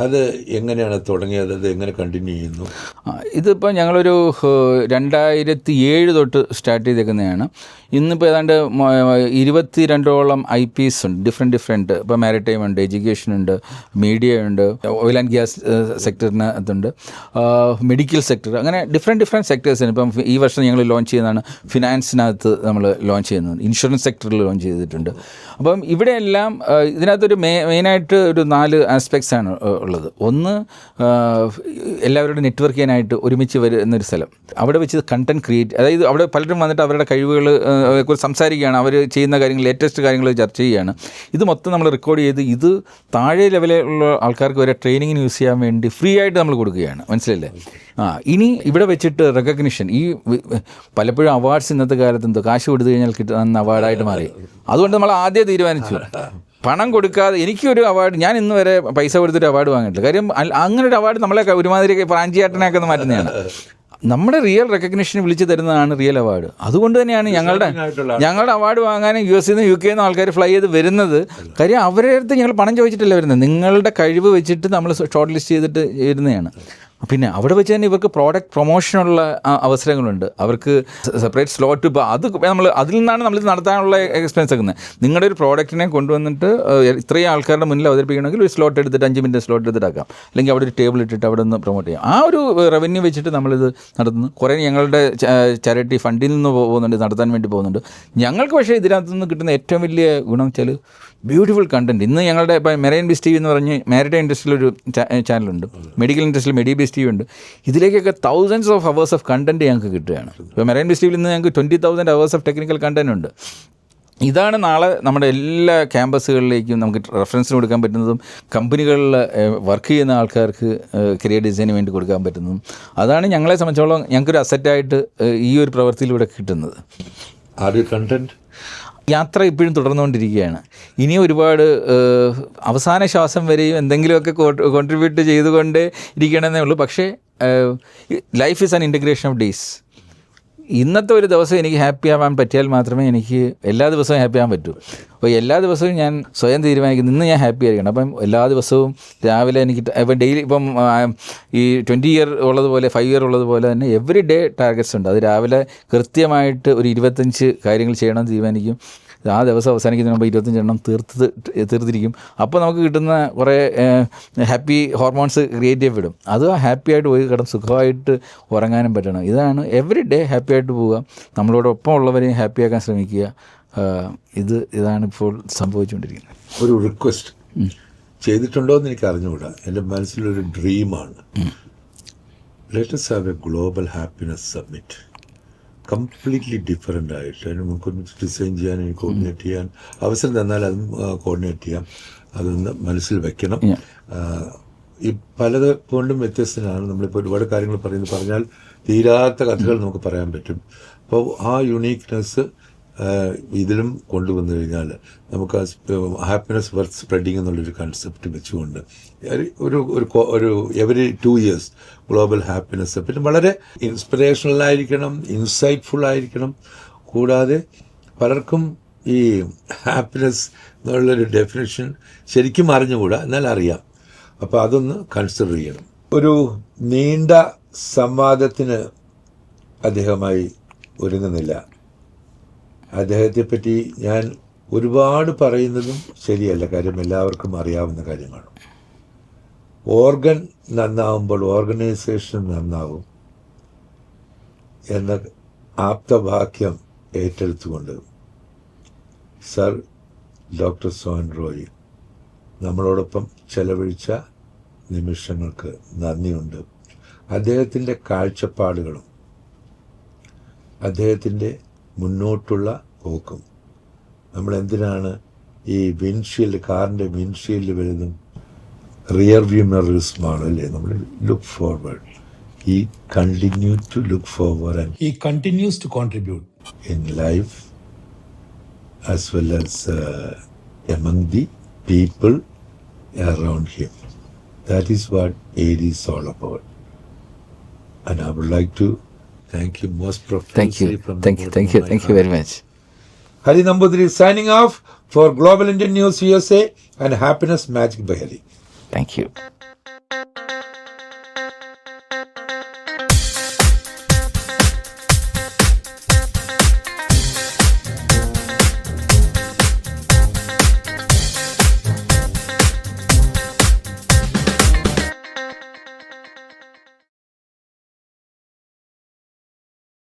അത് എങ്ങനെയാണ് തുടങ്ങിയത്? അത് എങ്ങനെ കണ്ടിന്യൂ ചെയ്യുന്നു? ഇതിപ്പോൾ ഞങ്ങളൊരു 2007 തൊട്ട് സ്റ്റാർട്ട് ചെയ്തേക്കുന്നതാണ്. ഇന്നിപ്പോൾ ഏതാണ്ട് 22ഓളം IPs ഉണ്ട്, ഡിഫറെൻറ്റ്. ഇപ്പോൾ മാരിടൈം ഉണ്ട്, എഡ്യൂക്കേഷൻ ഉണ്ട്, മീഡിയ ഉണ്ട്, ഓയിൽ ആൻഡ് ഗ്യാസ് സെക്ടറിന് അതുണ്ട്, മെഡിക്കൽ സെക്ടർ, അങ്ങനെ ഡിഫറെൻറ്റ് സെക്ടേഴ്സിന്. ഇപ്പം ഈ വർഷം ഞങ്ങൾ ലോഞ്ച് ചെയ്യുന്നതാണ് ഫിനാൻസിനകത്ത് നമ്മൾ ലോഞ്ച് ചെയ്യുന്നത്, ഇൻഷുറൻസ് സെക്ടറിൽ ലോഞ്ച് ചെയ്തിട്ടുണ്ട്. അപ്പം ഇവിടെയെല്ലാം ഇതിനകത്തൊരു മെയിനായിട്ട് ഒരു 4 ആസ്പെക്ട്സ് ആണ് ഉള്ളത്. ഒന്ന്, എല്ലാവരുടെ നെറ്റ്വർക്ക് ചെയ്യാനായിട്ട് ഒരുമിച്ച് വരുന്നൊരു സ്ഥലം. അവിടെ വെച്ച് കണ്ടൻറ് ക്രിയേറ്റ്, അതായത് അവിടെ പലരും വന്നിട്ട് അവരുടെ കഴിവുകൾ കുറിച്ച് സംസാരിക്കുകയാണ്, അവർ ചെയ്യുന്ന കാര്യങ്ങൾ, ലേറ്റസ്റ്റ് കാര്യങ്ങൾ ചർച്ച ചെയ്യുകയാണ്. ഇത് മൊത്തം നമ്മൾ റെക്കോർഡ് ചെയ്ത് ഇത് താഴെ ലെവലിലുള്ള ആൾക്കാർക്ക് വരെ ട്രെയിനിങ്ങിന് യൂസ് ചെയ്യാൻ വേണ്ടി ഫ്രീ ആയിട്ട് നമ്മൾ കൊടുക്കുകയാണ്. മനസ്സിലല്ലേ? ഇനി ഇവിടെ വെച്ചിട്ട് റെക്കഗ്നിഷൻ, ഈ പലപ്പോഴും അവാർഡ്സ് ഇന്നത്തെ കാലത്ത് എന്തോ കാശ് കൊടുത്തു കഴിഞ്ഞാൽ കിട്ടുന്ന അവാർഡായിട്ട് മാറി. അതുകൊണ്ട് നമ്മൾ ആദ്യം തീരുമാനിച്ചു പണം കൊടുക്കാതെ എനിക്കൊരു അവാർഡ്, ഞാൻ ഇന്ന് വരെ പൈസ കൊടുത്തിട്ട് അവാർഡ് വാങ്ങിയിട്ടില്ല. കാര്യം അങ്ങനെ ഒരു അവാർഡ് നമ്മളെ ഒരുമാതിരി പ്രാഞ്ചിയാട്ടനൊക്കെ ഒന്ന് മാറ്റുന്നതാണ്. നമ്മുടെ റിയൽ റെക്കഗ്നിഷൻ വിളിച്ചു തരുന്നതാണ് റിയൽ അവാർഡ്. അതുകൊണ്ട് തന്നെയാണ് ഞങ്ങളുടെ അവാർഡ് വാങ്ങാനും US നിന്ന് UK നിന്ന് ആൾക്കാർ ഫ്ലൈ ചെയ്ത് വരുന്നത്. കാര്യം അവരുടെ അടുത്ത് ഞങ്ങൾ പണം ചോദിച്ചിട്ടല്ല വരുന്നത്, നിങ്ങളുടെ കഴിവ് വെച്ചിട്ട് നമ്മൾ ഷോർട്ട് ലിസ്റ്റ് ചെയ്തിട്ട് വരുന്നതാണ്. പിന്നെ അവിടെ വെച്ച് തന്നെ ഇവർക്ക് പ്രോഡക്റ്റ് പ്രൊമോഷനുള്ള അവസരങ്ങളുണ്ട്. അവർക്ക് സെപ്പറേറ്റ് സ്ലോട്ട്, ഇപ്പോൾ അത് നമ്മൾ അതിൽ നിന്നാണ് നമ്മളിത് നടത്താനുള്ള എക്സ്പെൻസ് എടുക്കുന്നത്. നിങ്ങളുടെ ഒരു പ്രോഡക്റ്റിനെ കൊണ്ടുവന്നിട്ട് ഇത്രയും ആൾക്കാരുടെ മുന്നിൽ അവതരിപ്പിക്കണമെങ്കിൽ ഒരു സ്ലോട്ട് എടുത്തിട്ട് 5 മിനിറ്റ് സ്ലോട്ട് എടുത്തിട്ടാക്കാം, അല്ലെങ്കിൽ അവിടെ ഒരു ടേബിൾ ഇട്ടിട്ട് അവിടെ നിന്ന് പ്രൊമോട്ട് ചെയ്യാം. ആ ഒരു റവന്യൂ വെച്ചിട്ട് നമ്മളിത് നടത്തുന്നു. കുറേ ഞങ്ങളുടെ ചാരിറ്റി ഫണ്ടിൽ നിന്ന് പോകുന്നുണ്ട്, നടത്താൻ വേണ്ടി പോകുന്നുണ്ട്. ഞങ്ങൾക്ക് പക്ഷേ ഇതിനകത്ത് നിന്ന് കിട്ടുന്ന ഏറ്റവും വലിയ ഗുണം വെച്ചാൽ ബ്യൂട്ടിഫുൾ കണ്ടൻറ്റ്. ഇന്ന് ഞങ്ങളുടെ ഇപ്പോൾ മെറൈൻ ബീസ് TV എന്ന് പറഞ്ഞ് മാരിടൈം ഇൻഡസ്ട്രിയിലൊരു ചാനലുണ്ട്, മെഡിക്കൽ ഇൻഡസ്ട്രിയിൽ മെഡി ബീസ് TV ഉണ്ട്. ഇതിലേക്കൊക്കെ thousands of hours of content ഞങ്ങൾക്ക് കിട്ടുകയാണ്. ഇപ്പോൾ മെറൈൻ ബീസ് TVയിൽ നിന്ന് ഞങ്ങൾക്ക് 20,000 അവേഴ്സ് ഓഫ് ടെക്നിക്കൽ കണ്ടൻറ്റ് ഉണ്ട്. ഇതാണ് നാളെ നമ്മുടെ എല്ലാ ക്യാമ്പസുകളിലേക്കും നമുക്ക് റെഫറൻസിന് കൊടുക്കാൻ പറ്റുന്നതും കമ്പനികളിൽ വർക്ക് ചെയ്യുന്ന ആൾക്കാർക്ക് കരിയർ ഡിസൈന് വേണ്ടി കൊടുക്കാൻ പറ്റുന്നതും. അതാണ് ഞങ്ങളെ സംബന്ധിച്ചോളം ഞങ്ങൾക്കൊരു അസറ്റായിട്ട് ഈ ഒരു പ്രവൃത്തിയിലൂടെ കിട്ടുന്നത്. യാത്ര ഇപ്പോഴും തുടർന്നുകൊണ്ടിരിക്കുകയാണ്. ഇനിയും ഒരുപാട് അവസാന ശ്വാസം വരെയും എന്തെങ്കിലുമൊക്കെ കോൺട്രിബ്യൂട്ട് ചെയ്തുകൊണ്ട് ഇരിക്കണമെന്നേ ഉള്ളൂ. പക്ഷേ life is an integration of days. ഇന്നത്തെ ഒരു ദിവസം എനിക്ക് ഹാപ്പി ആവാൻ പറ്റിയാൽ മാത്രമേ എനിക്ക് എല്ലാ ദിവസവും ഹാപ്പി ആവാൻ പറ്റൂ. അപ്പോൾ എല്ലാ ദിവസവും ഞാൻ സ്വയം തീരുമാനിക്കുന്നു ഇന്ന് ഞാൻ ഹാപ്പി ആയിരിക്കണം. അപ്പം എല്ലാ ദിവസവും രാവിലെ എനിക്ക് ഇപ്പം ഡെയിലി ഇപ്പം ഈ 20 ഇയർ ഉള്ളതുപോലെ 5 ഇയർ ഉള്ളതുപോലെ തന്നെ എവറി ഡേ ടാർഗറ്റ്സ് ഉണ്ട്. അത് രാവിലെ കൃത്യമായിട്ട് ഒരു 25 കാര്യങ്ങൾ ചെയ്യണമെന്ന് തീരുമാനിക്കും. ആ ദിവസം അവസാനിക്കുന്നതിന് മുമ്പ് 25 എണ്ണം തീർത്തിരിക്കും. അപ്പോൾ നമുക്ക് കിട്ടുന്ന കുറേ ഹാപ്പി ഹോർമോൺസ് ക്രിയേറ്റ് ചെയ്യപ്പെടും. അത് ഹാപ്പി ആയിട്ട് പോയി കിടന്ന് സുഖമായിട്ട് ഉറങ്ങാനും പറ്റണം. ഇതാണ് എവറി ഡേ ഹാപ്പി ആയിട്ട് പോവുക, നമ്മളോടൊപ്പം ഉള്ളവരെയും ഹാപ്പിയാക്കാൻ ശ്രമിക്കുക. ഇതാണ് ഇപ്പോൾ സംഭവിച്ചുകൊണ്ടിരിക്കുന്നത്. ഒരു റിക്വസ്റ്റ് ചെയ്തിട്ടുണ്ടോ എന്ന് എനിക്ക് അറിഞ്ഞുകൂടാ, എൻ്റെ മനസ്സിലൊരു ഡ്രീമാണ്. Let us have a global happiness summit. Completely different ആയിട്ട് അതിന് നമുക്കൊന്ന് ഡിസൈൻ ചെയ്യാൻ, കോർഡിനേറ്റ് ചെയ്യാൻ അവസരം തന്നാൽ അതും കോർഡിനേറ്റ് ചെയ്യാം. അതൊന്ന് മനസ്സിൽ വെക്കണം. ഈ പലത് കൊണ്ടും വ്യത്യസ്തനാണ്. നമ്മളിപ്പോൾ ഒരുപാട് കാര്യങ്ങൾ പറഞ്ഞാൽ തീരാത്ത കഥകൾ നമുക്ക് പറയാൻ പറ്റും. അപ്പോൾ ആ യുണീക്നെസ് ഇതിലും കൊണ്ടുവന്നു കഴിഞ്ഞാൽ നമുക്ക് ഹാപ്പിനെസ് വർത്ത് സ്പ്രെഡിങ് എന്നുള്ളൊരു കൺസെപ്റ്റ് വെച്ചുകൊണ്ട് ഒരു എവറി 2 ഇയേഴ്സ് ഗ്ലോബൽ ഹാപ്പിനെസ്, പിന്നെ വളരെ ഇൻസ്പിറേഷണൽ ആയിരിക്കണം, ഇൻസൈറ്റ്ഫുൾ ആയിരിക്കണം. കൂടാതെ പലർക്കും ഈ ഹാപ്പിനെസ് എന്നുള്ളൊരു ഡെഫിനേഷൻ ശരിക്കും അറിഞ്ഞുകൂടാ, എന്നാൽ അറിയാം. അപ്പോൾ അതൊന്ന് കൺസിഡർ ചെയ്യണം. ഒരു നീണ്ട സംവാദത്തിന് അദ്ദേഹമായി ഒരുങ്ങുന്നില്ല. അദ്ദേഹത്തെപ്പറ്റി ഞാൻ ഒരുപാട് പറയുന്നതും ശരിയല്ല, കാര്യം എല്ലാവർക്കും അറിയാവുന്ന കാര്യമാണ്. ഓർഗൻ നന്നാവുമ്പോൾ ഓർഗനൈസേഷൻ നന്നാവും എന്ന ആപ്തവാക്യം ഏറ്റെടുത്തുകൊണ്ട് സർ ഡോക്ടർ സോഹൻ റോയ് നമ്മളോടൊപ്പം ചെലവഴിച്ച നിമിഷങ്ങൾക്ക് നന്ദിയുണ്ട്. അദ്ദേഹത്തിൻ്റെ കാഴ്ചപ്പാടുകളും അദ്ദേഹത്തിൻ്റെ മുന്നോട്ടുള്ള പോക്കും, നമ്മളെന്തിനാണ് ഈ കാറിൻ്റെ വിൻഷീൽഡ് വരുന്നതും റിയർ വ്യൂ മിറേഴ്സുമാണ് അല്ലേ? നമ്മൾ look forward. He continued to look forward and he continues to contribute in life as well as among the people around him. That is what AID is all about. And I would like to thank you most profusely. Thank you very much. Hari Nambudiri signing off for Global Indian News USA and Happiness Magic by Hari. Thank you.